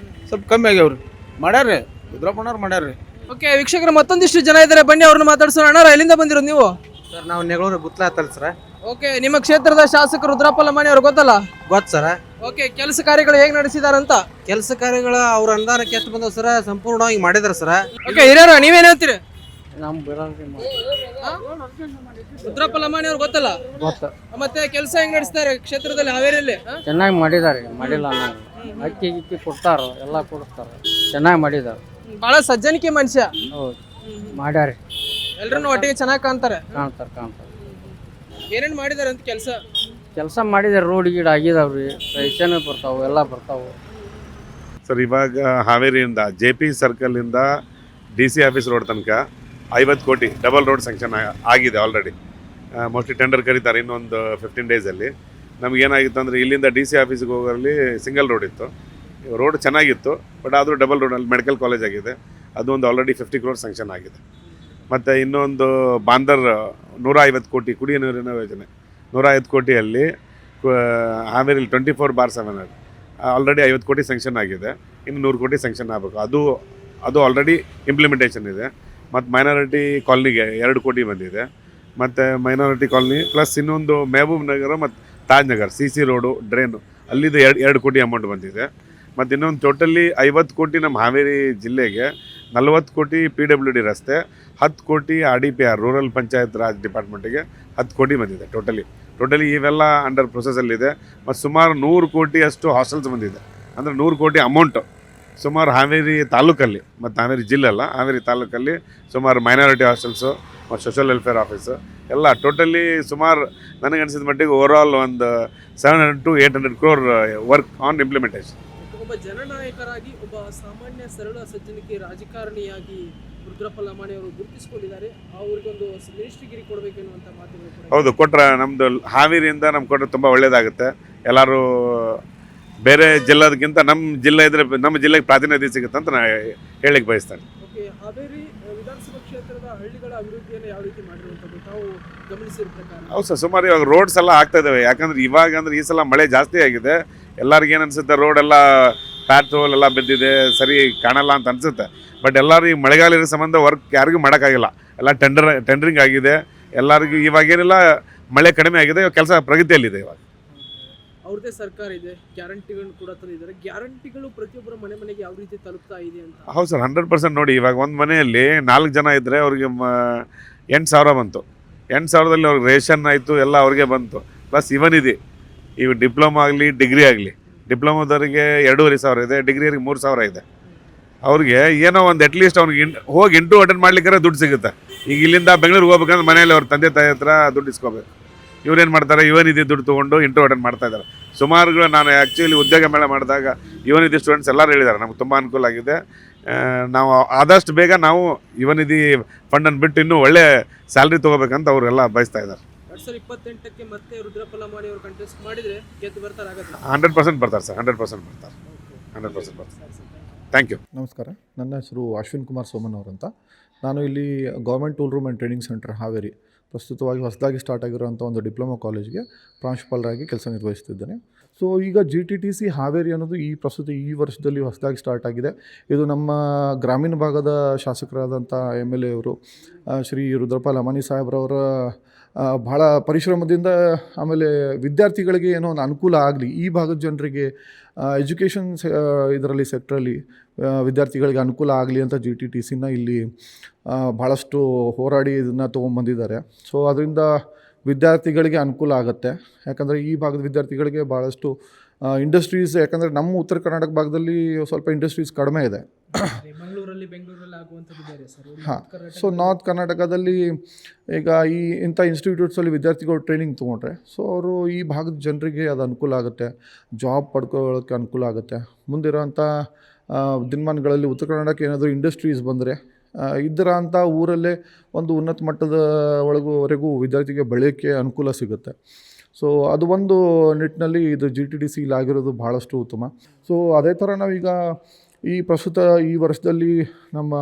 ಸ್ವಲ್ಪ ಕಮ್ಮಿ ಆಗ್ಯಾವ್ರಿ. ಮಾಡ್ಯಾರ್ರಿ, ರುದ್ರಪ್ಪನವ್ರು ಮಾಡ್ಯಾರ್ರಿ. ಓಕೆ ವೀಕ್ಷಕರು, ಮತ್ತೊಂದಿಷ್ಟು ಜನ ಇದ್ದಾರೆ, ಬನ್ನಿ ಅವ್ರನ್ನ ಮಾತಾಡ್ಸೋಣ. ಅಣ್ಣ, ಎಲ್ಲಿಂದ ಬಂದಿರೋದು ನೀವು? ಸರ್ ನಾವು ನೆಗಳೂರು ಗುತ್ಲ ಆತಲ್ಲ ಸರ. ಓಕೆ, ನಿಮ್ಮ ಕ್ಷೇತ್ರದ ಶಾಸಕರು ರುದ್ರಪ್ಪ ಲಮಾಣಿ ಅವ್ರು ಗೊತ್ತಲ್ಲ? ಗೊತ್ತು ಸರ. ಓಕೆ, ಕೆಲಸ ಕಾರ್ಯಗಳು ಹೇಗೆ ನಡೆಸಿದಾರಂತ? ಕೆಲಸ ಕಾರ್ಯಗಳು ಅವ್ರ ಅನುದಾನಕ್ಕೆ ಎಷ್ಟು ಬಂದವು ಸರ, ಸಂಪೂರ್ಣವಾಗಿ ಮಾಡಿದಾರೆ ಸರ. ಓಕೆ, ಹಿರಿಯರ ನೀವೇನ್ ಹೇಳ್ತೀರಿ? ನಮ್ಮ ರುದ್ರಪ್ಪ ಲಮಾಣಿ ಅವ್ರು ಗೊತ್ತಲ್ಲ? ಗೊತ್ತ. ಮತ್ತೆ ಕೆಲಸ ಹೆಂಗ್ ನಡೆಸ್ತಾರೆ ಕ್ಷೇತ್ರದಲ್ಲಿ, ಹಾವೇರಿಯಲ್ಲಿ? ಚೆನ್ನಾಗಿ ಮಾಡಿದಾರೆ, ಮಾಡಿಲ್ಲ ಅಕ್ಕಿ ಗಿಕ್ಕಿ ಕೊಡ್ತಾರ, ಎಲ್ಲ ಕೊಡಿಸ್ತಾರ, ಚೆನ್ನಾಗಿ ಮಾಡಿದಾರ. ಬಹಳ ಸಜ್ಜನಿಕೆ ಮನುಷ್ಯ. ಹೌದು, ಮಾಡ್ಯಾರಿ. ಎಲ್ರನ್ನೂ ಒಟ್ಟಿಗೆ ಚೆನ್ನಾಗಿ ಕಾಣ್ತಾರೆ. ಕಾಣ್ತಾರ. ಏನೇನ್ ಮಾಡಿದಾರೆ ಅಂತ ಕೆಲಸ? ಕೆಲಸ ಮಾಡಿದಾರೆ, ರೋಡ್ ಗೀಡ್ ಆಗಿದಾವ್ರಿ, ರೇಷನ್ ಬರ್ತಾವು, ಎಲ್ಲ ಬರ್ತಾವು. ಸರ್, ಇವಾಗ ಹಾವೇರಿಯಿಂದ JP ಸರ್ಕಲಿಂದ DC ಆಫೀಸ್ ರೋಡ್ ತನಕ 50 ಕೋಟಿ ಡಬಲ್ ರೋಡ್ ಸ್ಯಾಂಕ್ಷನ್ ಆಗಿದೆ ಆಲ್ರೆಡಿ. ಮೋಸ್ಟ್ಲಿ ಟೆಂಡರ್ ಕರೀತಾರೆ ಇನ್ನೊಂದು 15 ಡೇಸಲ್ಲಿ. ನಮಗೇನಾಗಿತ್ತು ಅಂದರೆ ಇಲ್ಲಿಂದ DC ಆಫೀಸಿಗೆ ಹೋಗೋರಲ್ಲಿ ಸಿಂಗಲ್ ರೋಡ್ ಇತ್ತು. ರೋಡ್ ಚೆನ್ನಾಗಿತ್ತು, ಬಟ್ ಆದರೂ ಡಬಲ್ ರೋಡಲ್ಲಿ ಮೆಡಿಕಲ್ ಕಾಲೇಜ್ ಆಗಿದೆ, ಅದೊಂದು ಆಲ್ರೆಡಿ 50 crore ಸ್ಯಾಂಕ್ಷನ್ ಆಗಿದೆ. ಮತ್ತು ಇನ್ನೊಂದು ಬಾಂದರ್ 150 ಕೋಟಿ ಕುಡಿಯೋ ನೀರಿನ ಯೋಜನೆ, 150 ಕೋಟಿಯಲ್ಲಿ ಹಾವೇರಿಲಿ 24/7 ಆಲ್ರೆಡಿ 50 ಕೋಟಿ ಸ್ಯಾಂಕ್ಷನ್ ಆಗಿದೆ. ಇನ್ನು 100 ಕೋಟಿ ಸ್ಯಾಂಕ್ಷನ್ ಆಗಬೇಕು. ಅದು ಆಲ್ರೆಡಿ ಇಂಪ್ಲಿಮೆಂಟೇಷನ್ ಇದೆ. ಮತ್ತು ಮೈನಾರಿಟಿ ಕಾಲನಿಗೆ 2 ಕೋಟಿ ಬಂದಿದೆ. ಮತ್ತು ಮೈನಾರಿಟಿ ಕಾಲನಿ ಪ್ಲಸ್ ಇನ್ನೊಂದು ಮೆಹಬೂಬ್ ನಗರ ಮತ್ತು Taj Nagar CC road drain ಅಲ್ಲಿದ್ದು 2 ಕೋಟಿ ಅಮೌಂಟ್ ಬಂದಿದೆ. ಮತ್ತು ಇನ್ನೊಂದು ಟೋಟಲಿ 50 ಕೋಟಿ ನಮ್ಮ ಹಾವೇರಿ ಜಿಲ್ಲೆಗೆ, 40 ಕೋಟಿ PWD ರಸ್ತೆ, 10 ಕೋಟಿ RDPR ರೂರಲ್ ಪಂಚಾಯತ್ ರಾಜ್ ಡಿಪಾರ್ಟ್ಮೆಂಟಿಗೆ 10 ಕೋಟಿ ಬಂದಿದೆ ಟೋಟಲಿ ಇವೆಲ್ಲ ಅಂಡರ್ ಪ್ರೊಸೆಸಲ್ಲಿದೆ. ಮತ್ತು ಸುಮಾರು 100 ಕೋಟಿಯಷ್ಟು ಹಾಸ್ಟೆಲ್ಸ್ ಬಂದಿದೆ, ಅಂದರೆ 100 ಕೋಟಿ ಅಮೌಂಟು ಸುಮಾರು ಹಾವೇರಿ ತಾಲೂಕಲ್ಲಿ, ಮತ್ತು ಹಾವೇರಿ ಜಿಲ್ಲೆ ಅಲ್ಲ, ಹಾವೇರಿ ತಾಲೂಕಲ್ಲಿ ಸುಮಾರು ಮೈನಾರಿಟಿ ಹಾಸ್ಟೆಲ್ಸು ಮತ್ತು ಸೋಷಲ್ ವೆಲ್ಫೇರ್ ಆಫೀಸು ಎಲ್ಲ ಟೋಟಲಿ ಸುಮಾರು ನನಗನ್ಸಿದ ಮಟ್ಟಿಗೆ ಓವರಾಲ್ ಒಂದು 700 to 800 crore work on implementation. ಒಬ್ಬ ಜನನಾಯಕರಾಗಿ, ಒಬ್ಬ ಸಾಮಾನ್ಯ ಸರಳ ಸಜ್ಜನಿಕೆ ರಾಜಕಾರಣಿಯಾಗಿ ರುದ್ರಪ್ಪ ಲಮಾಣಿ ಅವರು ಗುರುತಿಸಿಕೊಂಡಿದ್ದಾರೆ. ಅವರಿಗೊಂದು ಮಿನಿಸ್ಟ್ರಿಗಿರಿ ಕೊಡಬೇಕು ಎನ್ನುವಂಥ ಮಾತುಗಳು ಕೂಡ ಹೌದು, ಕೊಟ್ಟರೆ ನಮ್ಮದು ಹಾವೇರಿಯಿಂದ ನಮ್ಗೆ ಕೊಟ್ಟರೆ ತುಂಬ ಒಳ್ಳೆಯದಾಗುತ್ತೆ. ಎಲ್ಲರೂ ಬೇರೆ ಜಿಲ್ಲೆದಕ್ಕಿಂತ ನಮ್ಮ ಜಿಲ್ಲೆ ಇದ್ದರೆ ನಮ್ಮ ಜಿಲ್ಲೆಗೆ ಪ್ರಾತಿನಿಧ್ಯ ಸಿಗುತ್ತೆ ಅಂತ ನಾನು ಹೇಳಲಿಕ್ಕೆ ಬಯಸ್ತೇನೆ. ಓಕೆ, ಹಾವೇರಿ ವಿಧಾನಸಭಾ ಕ್ಷೇತ್ರದ ಹಳ್ಳಿಗಳ ಅಭಿವೃದ್ಧಿಯನ್ನು ಯಾವ ರೀತಿ ಮಾಡಿರುವಂಥದ್ದು ತಾವು ಗಮನಿಸಿದ ಪ್ರಕಾರ? ಹೌದು ಸರ್, ಸುಮಾರು ಇವಾಗ ರೋಡ್ಸ್ ಎಲ್ಲ ಆಗ್ತಾ ಇದ್ದಾವೆ. ಯಾಕಂದ್ರೆ ಇವಾಗ ಅಂದ್ರೆ ಈ ಸಲ ಮಳೆ ಜಾಸ್ತಿ ಆಗಿದೆ, ಎಲ್ಲರಿಗೂ ಏನು ಅನಿಸುತ್ತೆ, ರೋಡ್ ಎಲ್ಲ ಪ್ಯಾಟ್ರೋಲ್ ಎಲ್ಲ ಬಿದ್ದಿದೆ, ಸರಿ ಕಾಣಲ್ಲ ಅಂತ ಅನಿಸುತ್ತೆ. ಬಟ್ ಎಲ್ಲರೂ ಈ ಮಳೆಗಾಲ ಇರೋ ಸಂಬಂಧ ವರ್ಕ್ ಯಾರಿಗೂ ಮಾಡೋಕ್ಕಾಗಿಲ್ಲ, ಎಲ್ಲ ಟೆಂಡರಿಂಗ್ ಆಗಿದೆ ಎಲ್ಲರಿಗೂ. ಇವಾಗೇನಿಲ್ಲ, ಮಳೆ ಕಡಿಮೆ ಆಗಿದೆ, ಕೆಲಸ ಪ್ರಗತಿಯಲ್ಲಿದೆ. ಇವಾಗ ಅವ್ರದ್ದೇ ಸರ್ಕಾರ ಇದೆ, ಗ್ಯಾರಂಟಿಗಳನ್ನು ಕೂಡ ತಂದಿದ್ದಾರೆ. ಗ್ಯಾರಂಟಿಗಳು ಪ್ರತಿಯೊಬ್ಬರ ಮನೆಗೆ ಯಾವ ರೀತಿ ತಲುಪ್ತಾ ಇದೆ ಅಂತ? ಹೌದು ಸರ್, 100% ನೋಡಿ. ಇವಾಗ ಒಂದು ಮನೆಯಲ್ಲಿ 4 ಜನ ಇದ್ದರೆ ಅವ್ರಿಗೆ 8,000 ಬಂತು. 8,000ದಲ್ಲಿ ಅವ್ರಿಗೆ ರೇಷನ್ ಆಯಿತು, ಎಲ್ಲ ಅವ್ರಿಗೆ ಬಂತು. ಪ್ಲಸ್ ಇವನ್ ಇದೆ, ಇವು ಡಿಪ್ಲೊಮಾ ಆಗಲಿ ಡಿಗ್ರಿ ಆಗಲಿ, ಡಿಪ್ಲೊಮಾದವರಿಗೆ 2,500 ಇದೆ, ಡಿಗ್ರಿಯವ್ರಿಗೆ 3,000 ಇದೆ. ಅವ್ರಿಗೆ ಏನೋ ಒಂದು ಅಟ್ಲೀಸ್ಟ್ ಅವ್ರಿಗೆ ಹೋಗಿ ಇಂಟರ್ವ್ಯೂ ಅಟೆಂಡ್ ಮಾಡ್ಲಿಕ್ಕೆ ದುಡ್ಡು ಸಿಗುತ್ತೆ. ಈಗ ಇಲ್ಲಿಂದ ಬೆಂಗಳೂರಿಗೆ ಹೋಗ್ಬೇಕಂದ್ರೆ ಮನೇಲಿ ಅವ್ರ ತಂದೆ ತಾಯಿ ಹತ್ರ ದುಡ್ಡು ಇಸ್ಕೋಬೇಕು. ಇವ್ರೇನು ಮಾಡ್ತಾರೆ, ಇವನಿದೆ ದುಡ್ಡು ತೊಗೊಂಡು ಇಂಟರ್ವ್ಯೂ ಅಟೆಂಡ್ ಮಾಡ್ತಾ ಇದ್ದಾರೆ. ಸುಮಾರುಗಳು ನಾನು ಆ್ಯಕ್ಚುಲಿ ಉದ್ಯೋಗ ಮೇಳ ಮಾಡಿದಾಗ ಇವನಿದೆ ಸ್ಟೂಡೆಂಟ್ಸ್ ಎಲ್ಲರೂ ಹೇಳಿದ್ದಾರೆ, ನಮ್ಗೆ ತುಂಬ ಅನುಕೂಲ ಆಗಿದೆ. ನಾವು ಆದಷ್ಟು ಬೇಗ ನಾವು ಇವನಿಧಿ ಫಂಡನ್ನು ಬಿಟ್ಟು ಇನ್ನೂ ಒಳ್ಳೆ ಸ್ಯಾಲ್ರಿ ತೊಗೋಬೇಕಂತ ಅವರೆಲ್ಲ ಬಯಸ್ತಾ ಇದ್ದಾರೆ. 2028ಕ್ಕೆ ಮತ್ತೆ ರುದ್ರಪ್ಪ ಲಮಾಣಿ ಅವರು ಕಂಟೆಸ್ಟ್ ಮಾಡಿದರೆ ಗೆದ್ದು ಬರ್ತಾರೆ? 100% ಬರ್ತಾರೆ ಸರ್, 100% ಬರ್ತಾರೆ, 100% ಬರ್ತಾರೆ. Thank you. ನಮಸ್ಕಾರ, ನನ್ನ ಹೆಸರು ಅಶ್ವಿನ್ ಕುಮಾರ್ ಸೋಮನ್ ಅವರಂತ. ನಾನು ಇಲ್ಲಿ government tool room and training centre Haveri, ಪ್ರಸ್ತುತವಾಗಿ ಹೊಸದಾಗಿ ಸ್ಟಾರ್ಟ್ ಆಗಿರುವಂಥ ಒಂದು ಡಿಪ್ಲೊಮಾ ಕಾಲೇಜ್ಗೆ ಪ್ರಾಂಶುಪಾಲರಾಗಿ ಕೆಲಸ ನಿರ್ವಹಿಸ್ತಿದ್ದೇನೆ. ಸೊ ಈಗ GTTC ಹಾವೇರಿ ಅನ್ನೋದು ಈ ವರ್ಷದಲ್ಲಿ ಹೊಸದಾಗಿ ಸ್ಟಾರ್ಟ್ ಆಗಿದೆ. ಇದು ನಮ್ಮ ಗ್ರಾಮೀಣ ಭಾಗದ ಶಾಸಕರಾದಂಥ MLA ಅವರು ಶ್ರೀ ರುದ್ರಪ್ಪ ಲಮಾಣಿ ಸಾಹೇಬ್ರವರ ಭಾಳ ಪರಿಶ್ರಮದಿಂದ, ಆಮೇಲೆ ವಿದ್ಯಾರ್ಥಿಗಳಿಗೆ ಏನೋ ಒಂದು ಅನುಕೂಲ ಆಗಲಿ, ಈ ಭಾಗದ ಜನರಿಗೆ ಎಜುಕೇಷನ್ ಇದರಲ್ಲಿ ಸೆಕ್ಟ್ರಲ್ಲಿ ವಿದ್ಯಾರ್ಥಿಗಳಿಗೆ ಅನುಕೂಲ ಆಗಲಿ ಅಂತ GTTCನ ಇಲ್ಲಿ ಭಾಳಷ್ಟು ಹೋರಾಡಿ ಇದನ್ನು ತೊಗೊಂಬಂದಿದ್ದಾರೆ. ಸೊ ಅದರಿಂದ ವಿದ್ಯಾರ್ಥಿಗಳಿಗೆ ಅನುಕೂಲ ಆಗುತ್ತೆ. ಯಾಕಂದರೆ ಈ ಭಾಗದ ವಿದ್ಯಾರ್ಥಿಗಳಿಗೆ ಭಾಳಷ್ಟು ಇಂಡಸ್ಟ್ರೀಸ್, ಯಾಕಂದರೆ ನಮ್ಮ ಉತ್ತರ ಕರ್ನಾಟಕ ಭಾಗದಲ್ಲಿ ಸ್ವಲ್ಪ ಇಂಡಸ್ಟ್ರೀಸ್ ಕಡಿಮೆ ಇದೆ. ಬೆಂಗಳೂರಲ್ಲಿ ಆಗುವಂಥದ್ದು ಬೇರೆ ಸರ್. ಹಾಂ, ಸೊ ನಾರ್ತ್ ಕರ್ನಾಟಕದಲ್ಲಿ ಈಗ ಇಂಥ ಇನ್ಸ್ಟಿಟ್ಯೂಟ್ಸಲ್ಲಿ ವಿದ್ಯಾರ್ಥಿಗಳು ಟ್ರೈನಿಂಗ್ ತೊಗೊಂಡ್ರೆ, ಸೊ ಅವರು ಈ ಭಾಗದ ಜನರಿಗೆ ಅದು ಅನುಕೂಲ ಆಗುತ್ತೆ, ಜಾಬ್ ಪಡ್ಕೊಳ್ಳೋಕ್ಕೆ ಅನುಕೂಲ ಆಗುತ್ತೆ. ಮುಂದಿರೋಂಥ ದಿನಮಾನಗಳಲ್ಲಿ ಉತ್ತರ ಕರ್ನಾಟಕ ಏನಾದರೂ ಇಂಡಸ್ಟ್ರೀಸ್ ಬಂದರೆ ಇದರ ಅಂಥ ಊರಲ್ಲೇ ಒಂದು ಉನ್ನತ ಮಟ್ಟದ ವರೆಗೂ ವಿದ್ಯಾರ್ಥಿಗೆ ಬೆಳೆಯೋಕ್ಕೆ ಅನುಕೂಲ ಸಿಗುತ್ತೆ. ಸೊ ಅದು ಒಂದು ನಿಟ್ಟಿನಲ್ಲಿ ಇದು GTTC ಆಗಿರೋದು ಭಾಳಷ್ಟು ಉತ್ತಮ. ಸೊ ಅದೇ ಥರ ನಾವೀಗ ಪ್ರಸ್ತುತ ಈ ವರ್ಷದಲ್ಲಿ ನಮ್ಮ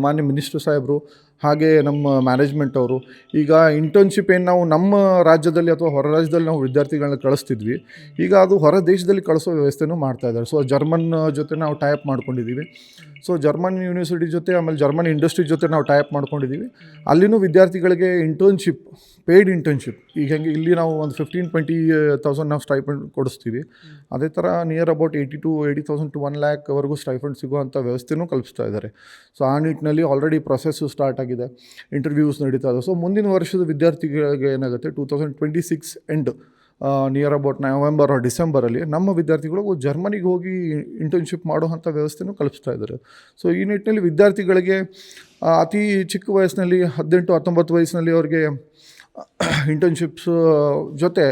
ಮಾನ್ಯ ಮಿನಿಸ್ಟರ್ ಸಾಹೇಬರು ಹಾಗೆ ನಮ್ಮ ಮ್ಯಾನೇಜ್ಮೆಂಟ್ ಅವರು ಈಗ ಇಂಟರ್ನ್ಶಿಪ್ ಏನು ನಾವು ನಮ್ಮ ರಾಜ್ಯದಲ್ಲಿ ಅಥವಾ ಹೊರ ರಾಜ್ಯದಲ್ಲಿ ನಾವು ವಿದ್ಯಾರ್ಥಿಗಳನ್ನ ಕಳಿಸ್ತಿದ್ವಿ, ಈಗ ಅದು ಹೊರ ದೇಶದಲ್ಲಿ ಕಳಿಸೋ ವ್ಯವಸ್ಥೆನೂ ಮಾಡ್ತಾಯಿದ್ದಾರೆ. ಸೊ ಜರ್ಮನ್ ಜೊತೆ ನಾವು ಟೈಪ್ ಮಾಡ್ಕೊಂಡಿದ್ದೀವಿ. ಸೊ ಜರ್ಮನ್ ಯೂನಿವರ್ಸಿಟಿ ಜೊತೆ, ಆಮೇಲೆ ಜರ್ಮನ್ ಇಂಡಸ್ಟ್ರಿ ಜೊತೆ ನಾವು ಟೈಪ್ ಮಾಡ್ಕೊಂಡಿದ್ದೀವಿ. ಅಲ್ಲಿನೂ ವಿದ್ಯಾರ್ಥಿಗಳಿಗೆ ಇಂಟರ್ನ್ಶಿಪ್, ಪೇಯ್ಡ್ ಇಂಟರ್ನ್ಶಿಪ್, ಈಗ ಹೆಂಗೆ ಇಲ್ಲಿ ನಾವು ಒಂದು 15-20,000 ನಾವು ಸ್ಟೈಫಂಡ್ ಕೊಡಿಸ್ತೀವಿ, ಅದೇ ಥರ near about 80,000 to 1 lakh stipend ಸಿಗುವಂಥ ವ್ಯವಸ್ಥೆನೂ ಕಲ್ಪಿಸ್ತಾ ಇದ್ದಾರೆ. ಸೊ ಆ ನಿಟ್ಟಿನಲ್ಲಿ ಆಲ್ರೆಡಿ ಪ್ರೊಸೆಸ್ಸು ಸ್ಟಾರ್ಟ್ ಆಗಿದೆ, ಇಂಟರ್ವ್ಯೂಸ್ ನಡೀತಾ ಇದೆ. ಸೊ ಮುಂದಿನ ವರ್ಷದ ವಿದ್ಯಾರ್ಥಿಗಳಿಗೆ ಏನಾಗುತ್ತೆ, 2026 end near about November or ಡಿಸೆಂಬರಲ್ಲಿ ನಮ್ಮ ವಿದ್ಯಾರ್ಥಿಗಳು ಜರ್ಮನಿಗೆ ಹೋಗಿ ಇಂಟರ್ನ್ಶಿಪ್ ಮಾಡುವಂಥ ವ್ಯವಸ್ಥೆನೂ ಕಲ್ಪಿಸ್ತಾ ಇದ್ದಾರೆ. ಸೊ ಈ ನಿಟ್ಟಿನಲ್ಲಿ ವಿದ್ಯಾರ್ಥಿಗಳಿಗೆ ಅತಿ ಚಿಕ್ಕ ವಯಸ್ಸಿನಲ್ಲಿ 18-19 ವಯಸ್ಸಿನಲ್ಲಿ ಅವ್ರಿಗೆ ಇಂಟರ್ನ್ಶಿಪ್ಸ್ ಜೊತೆ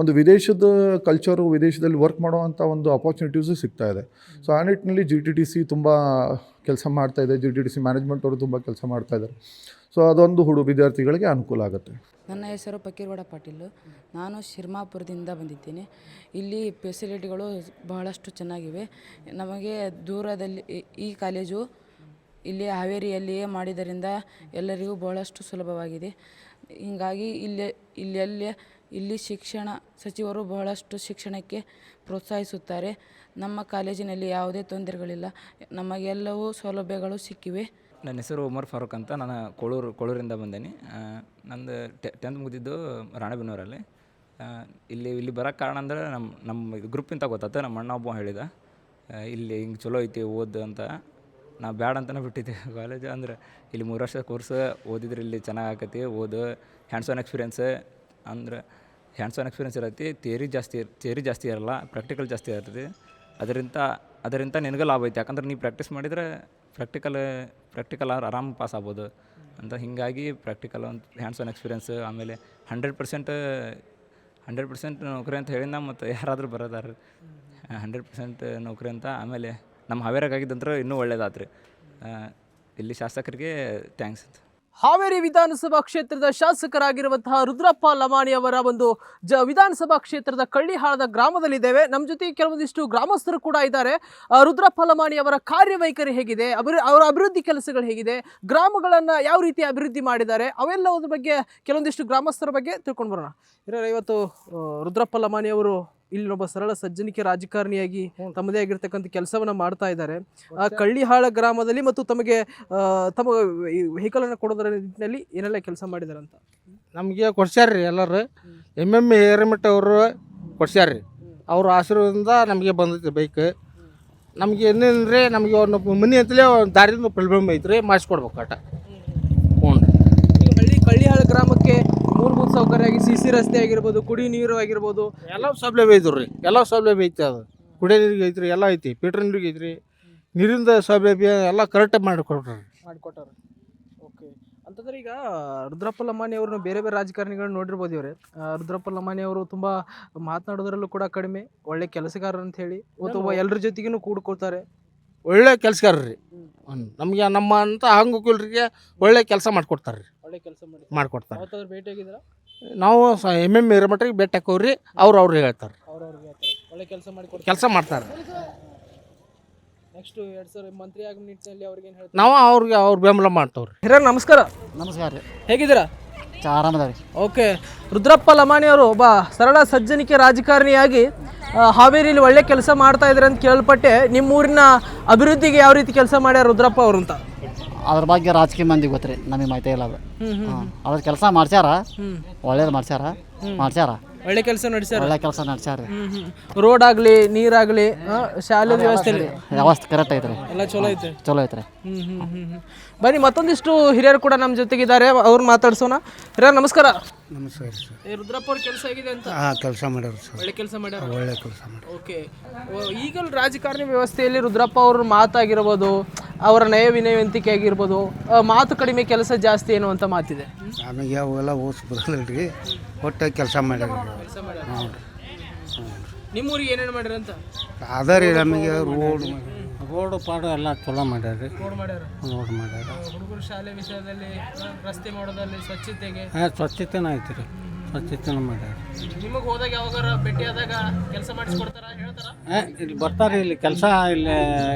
ಒಂದು ವಿದೇಶದ ಕಲ್ಚರು, ವಿದೇಶದಲ್ಲಿ ವರ್ಕ್ ಮಾಡುವಂಥ ಒಂದು ಅಪಾರ್ಚುನಿಟೀಸು ಸಿಗ್ತಾ ಇದೆ. ಸೊ ಆ ನಿಟ್ಟಿನಲ್ಲಿ GTTC ತುಂಬ ಕೆಲಸ ಮಾಡ್ತಾಯಿದೆ, GTTC ಮ್ಯಾನೇಜ್ಮೆಂಟ್ ಅವರು ತುಂಬ ಕೆಲಸ ಮಾಡ್ತಾಯಿದ್ದಾರೆ. ಸೊ ಅದೊಂದು ವಿದ್ಯಾರ್ಥಿಗಳಿಗೆ ಅನುಕೂಲ ಆಗುತ್ತೆ. ನನ್ನ ಹೆಸರು ಫಕೀರಗೌಡ ಪಾಟೀಲ್, ನಾನು ಶಿರ್ಮಾಪುರದಿಂದ ಬಂದಿದ್ದೇನೆ. ಇಲ್ಲಿ ಫೆಸಿಲಿಟಿಗಳು ಬಹಳಷ್ಟು ಚೆನ್ನಾಗಿವೆ. ನಮಗೆ ದೂರದಲ್ಲಿ ಈ ಕಾಲೇಜು ಇಲ್ಲಿ ಹಾವೇರಿಯಲ್ಲಿಯೇ ಮಾಡಿದ್ದರಿಂದ ಎಲ್ಲರಿಗೂ ಬಹಳಷ್ಟು ಸುಲಭವಾಗಿದೆ. ಹೀಗಾಗಿ ಇಲ್ಲಿ ಶಿಕ್ಷಣ ಸಚಿವರು ಬಹಳಷ್ಟು ಶಿಕ್ಷಣಕ್ಕೆ ಪ್ರೋತ್ಸಾಹಿಸುತ್ತಾರೆ. ನಮ್ಮ ಕಾಲೇಜಿನಲ್ಲಿ ಯಾವುದೇ ತೊಂದರೆಗಳಿಲ್ಲ, ನಮಗೆಲ್ಲವೂ ಸೌಲಭ್ಯಗಳು ಸಿಕ್ಕಿವೆ. ನನ್ನ ಹೆಸರು ಉಮರ್ ಫಾರೂಕ್ ಅಂತ, ನಾನು ಕೋಳೂರಿಂದ ಬಂದೇನೆ. ನಂದು 10th ಮುಗಿದಿದ್ದು ರಾಣೆಬೆನ್ನೂರಲ್ಲಿ. ಇಲ್ಲಿ ಬರೋಕ್ಕೆ ಕಾರಣ ಅಂದ್ರೆ ನಮ್ಮ ಗ್ರೂಪಿಂದ ಗೊತ್ತಾಯ್ತು. ನಮ್ಮ ಅಣ್ಣ ಒಬ್ಬ ಹೇಳಿದ ಇಲ್ಲಿ ಹಿಂಗೆ ಚಲೋ ಐತಿ ಓದು ಅಂತ. ನಾವು ಬ್ಯಾಡ ಅಂತಲೇ ಬಿಟ್ಟಿದ್ದೆ ಕಾಲೇಜ್. ಅಂದ್ರೆ ಇಲ್ಲಿ 3 ವರ್ಷ ಕೋರ್ಸ್ ಓದಿದ್ರೆ ಇಲ್ಲಿ ಚೆನ್ನಾಗಿ ಆಕತಿ ಓದು. ಹ್ಯಾಂಡ್ಸ್ ಆನ್ ಎಕ್ಸ್ಪೀರಿಯನ್ಸ್ ಅಂದ್ರೆ ಹ್ಯಾಂಡ್ಸ್ ಆನ್ ಎಕ್ಸ್ಪೀರಿಯನ್ಸ್ ಇರತ್ತೆ. ಥಿಯರಿ ಜಾಸ್ತಿ ಇರಲ್ಲ, ಪ್ರಾಕ್ಟಿಕಲ್ ಜಾಸ್ತಿ ಇರ್ತದೆ. ಅದರಿಂದ ನಿನಗೆ ಲಾಭ ಐತೆ. ಯಾಕಂದ್ರೆ ನೀವು ಪ್ರಾಕ್ಟೀಸ್ ಮಾಡಿದರೆ ಪ್ರಾಕ್ಟಿಕಲ್ ಆರಾಮ್ ಪಾಸ್ ಆಗ್ಬೋದು ಅಂತ. ಹೀಗಾಗಿ ಪ್ರಾಕ್ಟಿಕಲ್ ಒಂದು ಹ್ಯಾಂಡ್ಸ್ ಆನ್ ಎಕ್ಸ್ಪೀರಿಯನ್ಸ್, ಆಮೇಲೆ 100% ನೌಕರಿ ಅಂತ ಹೇಳಿದ. ಮತ್ತು ಯಾರಾದರೂ ಬರೋದಾರ 100% ನೌಕರಿ ಅಂತ. ಆಮೇಲೆ ನಮ್ಮ ಹಾವೇರಿಯಾಗಿದ್ದಂದ್ರೆ ಇನ್ನೂ ಒಳ್ಳೇದಾತ್ರಿ. ಇಲ್ಲಿ ಶಾಸಕರಿಗೆ ಥ್ಯಾಂಕ್ಸ್ ಅಂತ. ಹಾವೇರಿ ವಿಧಾನಸಭಾ ಕ್ಷೇತ್ರದ ಶಾಸಕರಾಗಿರುವಂತಹ ರುದ್ರಪ್ಪ ಲಮಾಣಿ ಅವರ ಒಂದು ವಿಧಾನಸಭಾ ಕ್ಷೇತ್ರದ ಕಳ್ಳಿಹಾಳದ ಗ್ರಾಮದಲ್ಲಿದ್ದೇವೆ. ನಮ್ಮ ಜೊತೆ ಕೆಲವೊಂದಿಷ್ಟು ಗ್ರಾಮಸ್ಥರು ಕೂಡ ಇದ್ದಾರೆ. ರುದ್ರಪ್ಪ ಲಮಾಣಿ ಅವರ ಕಾರ್ಯವೈಖರಿ ಹೇಗಿದೆ, ಅವರ ಅಭಿವೃದ್ಧಿ ಕೆಲಸಗಳು ಹೇಗಿದೆ, ಗ್ರಾಮಗಳನ್ನು ಯಾವ ರೀತಿ ಅಭಿವೃದ್ಧಿ ಮಾಡಿದ್ದಾರೆ, ಅವೆಲ್ಲವುದ್ರ ಬಗ್ಗೆ ಕೆಲವೊಂದಿಷ್ಟು ಗ್ರಾಮಸ್ಥರ ಬಗ್ಗೆ ತಿಳ್ಕೊಂಡು ಬರೋಣ. ಇವತ್ತು ರುದ್ರಪ್ಪ ಲಮಾಣಿ ಅವರು ಇಲ್ಲಿನೊಬ್ಬ ಸರಳ ಸಜ್ಜನಿಕೆ ರಾಜಕಾರಣಿಯಾಗಿ ತಮ್ಮದೇ ಆಗಿರ್ತಕ್ಕಂಥ ಕೆಲಸವನ್ನು ಮಾಡ್ತಾ ಇದ್ದಾರೆ. ಕಳ್ಳಿಹಾಳ ಗ್ರಾಮದಲ್ಲಿ ಮತ್ತು ತಮ್ಮ ವೆಹಿಕಲನ್ನು ಕೊಡೋದರ ನಿಟ್ಟಿನಲ್ಲಿ ಏನೆಲ್ಲ ಕೆಲಸ ಮಾಡಿದ್ದಾರೆ ಅಂತ ನಮಗೆ ಕೊಡ್ಸ್ಯಾರ್ರಿ. ಎಲ್ಲರೂ MM ಹಿರೇಮಠ ಅವರು ಕೊಡ್ಸ್ಯಾರ್ರಿ. ಅವ್ರ ಆಶೀರ್ವಾದದಿಂದ ನಮಗೆ ಬಂದೈತಿ ಬೈಕ್. ನಮಗೆ ಏನೇನ್ರಿ, ನಮಗೆ ಒಂದು ಮನೆ ಅಂತಲೇ ಒಂದು ದಾರಿಯಿಂದ ಪ್ರಾಬ್ಲಮ್ ಐತ್ರಿ, ಮಾಡಿಸ್ಕೊಡ್ಬೇಕು ಆಟ. ಕಳ್ಳಿಹಾಳ ಗ್ರಾಮಕ್ಕೆ ಮೂಲಭೂತ ಸೌಕರ್ಯ ಆಗಿ CC ರಸ್ತೆ ಆಗಿರ್ಬೋದು, ಕುಡಿ ನೀರು ಆಗಿರ್ಬೋದು, ಎಲ್ಲ ಸೌಲಭ್ಯ ಐತ್ರಿ ರೀ. ಎಲ್ಲ ಸೌಲಭ್ಯ ಐತಿ. ಅದು ಕುಡಿಯೋ ನೀರಿಗೆ ಐತ್ರಿ, ಎಲ್ಲ ಐತಿ. ಫಿಲ್ಟರ್ ನೀರಿಗೆ ಐತ್ರಿ, ನೀರಿಂದ ಸೌಲಭ್ಯ ಎಲ್ಲ ಕರೆಕ್ಟಾಗಿ ಮಾಡಿಕೊಟ್ರಿ. ಓಕೆ. ಅಂತಂದ್ರೆ ಈಗ ರುದ್ರಪ್ಪ ಲಮಾಣಿ ಅವ್ರನ್ನ ಬೇರೆ ರಾಜಕಾರಣಿಗಳನ್ನ ನೋಡಿರ್ಬೋದು ಇವರೇ. ರುದ್ರಪ್ಪ ಲಮಾಣಿ ಅವರು ತುಂಬ ಮಾತನಾಡೋದ್ರಲ್ಲೂ ಕೂಡ ಕಡಿಮೆ, ಒಳ್ಳೆ ಕೆಲಸಗಾರ ಅಂತ ಹೇಳಿ ಎಲ್ಲರ ಜೊತೆಗೂ ಕೂಡ್ಕೊಳ್ತಾರೆ. ಒಳ್ಳೆ ಕೆಲಸಗಾರ ರೀ. ನಮಗೆ ನಮ್ಮ ಅಂತ ಹಂಗರಿಗೆ ಒಳ್ಳೆ ಕೆಲಸ ಮಾಡಿಕೊಡ್ತಾರೆ ರೀ. ಒಳ್ಳೆ ಕೆಲಸ ಮಾಡಿಕೊಡ್ತಾರೆ. ಭೇಟಿಯಾಗಿದ್ದೀರಾ? ನಾವು MM ಹಿರೇಮಠರಿಗೆ ಭೇಟಿ ಹಾಕೋರಿ. ಅವ್ರು ಹೇಳ್ತಾರೆ. ಒಳ್ಳೆ ಕೆಲಸ ಮಾಡ್ತಾರೆ. ನೆಕ್ಸ್ಟ್ 2000 ಮಂತ್ರಿ ಆಗೋ ನಿಟ್ಟಿನಲ್ಲಿ ಅವ್ರಿಗೆ ಏನು ಹೇಳ್ತಾರೆ? ನಾವು ಅವ್ರ ಬೆಂಬಲ ಮಾಡ್ತವ್ರಿ. ಹಿರಿಯರ್ ನಮಸ್ಕಾರ. ನಮಸ್ಕಾರ ರೀ. ಹೇಗಿದ್ದೀರಾ? ಆರಾಮದಾರಿ. ಓಕೆ. ರುದ್ರಪ್ಪ ಲಮಾಣಿ ಅವರು ಒಬ್ಬ ಸರಳ ಸಜ್ಜನಿಕೆ ರಾಜಕಾರಣಿಯಾಗಿ ಹಾವೇರಿಯಲ್ಲಿ ಒಳ್ಳೆ ಕೆಲಸ ಮಾಡ್ತಾ ಇದ್ದಾರೆ ಅಂತ ಕೇಳ್ಪಟ್ಟೆ. ನಿಮ್ಮೂರಿನ ಅಭಿವೃದ್ಧಿಗೆ ಯಾವ ರೀತಿ ಕೆಲಸ ಮಾಡ್ಯಾರ ರುದ್ರಪ್ಪ ಅವರು ಅಂತ? ಅದ್ರ ಬಗ್ಗೆ ರಾಜಕೀಯ ಮಂದಿ ಗೊತ್ತ್ರಿ, ನಮಗೆ ಮಾಹಿತಿ ಇಲ್ಲ ಅದು. ಅದ್ರ ಕೆಲಸ ಮಾಡ್ಸ್ಯಾರ, ಒಳ್ಳೇದು ಮಾಡ್ಸ್ಯಾರ. ಒಳ್ಳೆ ಕೆಲಸ ನಡೆಸ್ಯಾರ. ರೋಡ್ ಆಗಲಿ, ನೀರಾಗಲಿ, ಶಾಲೆ ವ್ಯವಸ್ಥೆ ಕರೆಕ್ಟ್ ಐತ್ರಿ, ಎಲ್ಲ ಚಲೋ ಐತ್ರಿ. ಬನ್ನಿ, ಮತ್ತೊಂದಿಷ್ಟು ಹಿರಿಯರು ಕೂಡ ನಮ್ಮ ಜೊತೆಗಿದ್ದಾರೆ, ಅವ್ರು ಮಾತಾಡ್ಸೋಣ. ಹಿರಿಯರು ನಮಸ್ಕಾರ. ನಮಸ್ಕಾರ ಸರ್. ರುದ್ರಪ್ಪ ಅವ್ರ ಕೆಲಸ ಹೇಗಿದೆ ಅಂತ? ಕೆಲಸ ಮಾಡ್ಯಾರ ಸರ್. ಒಳ್ಳೆ ಕೆಲಸ ಮಾಡ್ಯಾರ. ಓಕೆ. ಈಗ ರಾಜಕಾರಣಿ ವ್ಯವಸ್ಥೆಯಲ್ಲಿ ರುದ್ರಪ್ಪ ಅವ್ರ ಮಾತಾಗಿರ್ಬೋದು, ಅವರ ನಯ ವಿನಯವಂತಿಕೆ ಆಗಿರ್ಬೋದು, ಮಾತು ಕಡಿಮೆ ಕೆಲಸ ಜಾಸ್ತಿ ಅನ್ನುವಂಥ ಮಾತಿದೆ. ನಮಗೆ ಅವೆಲ್ಲ ಓಸ್ ಬರಲ್ರಿ, ಒಟ್ಟಾಗಿ ಕೆಲಸ ಮಾಡ್ಯಾರ. ನಿಮ್ಮೂರಿಗೆ ಏನೇನು ಮಾಡ್ಯಾರ ಅಂತ? ಅದ ರೀ, ನಮಗೆ ರೋಡ್ ಪಾಡು ಎಲ್ಲ ಚಲೋ ಮಾಡ್ಯಾರ. ರೋಡ್ ಮಾಡ್ಯಾರ. ಹುಡುಗರು ಶಾಲೆ ವಿಷಯದಲ್ಲಿ, ರಸ್ತೆ ಮಾಡೋದಲ್ಲಿ, ಸ್ವಚ್ಛತೆಗೆ ಸ್ವಚ್ಛತೆನ ಐತಿ ರೀ. ಸ್ವಚ್ಛತೆನ ಮಾಡ್ಯಾರ. ನಿಮಗೆ ಹೋದಾಗ ಯಾವಾಗ ಭೇಟಿ ಆದಾಗ ಕೆಲಸ ಮಾಡಿಸ್ಕೊಡ್ತಾರ, ಹೇಳ್ತಾರ? ಇಲ್ಲಿ ಬರ್ತಾರೆ. ಇಲ್ಲಿ ಕೆಲಸ ಇಲ್ಲಿ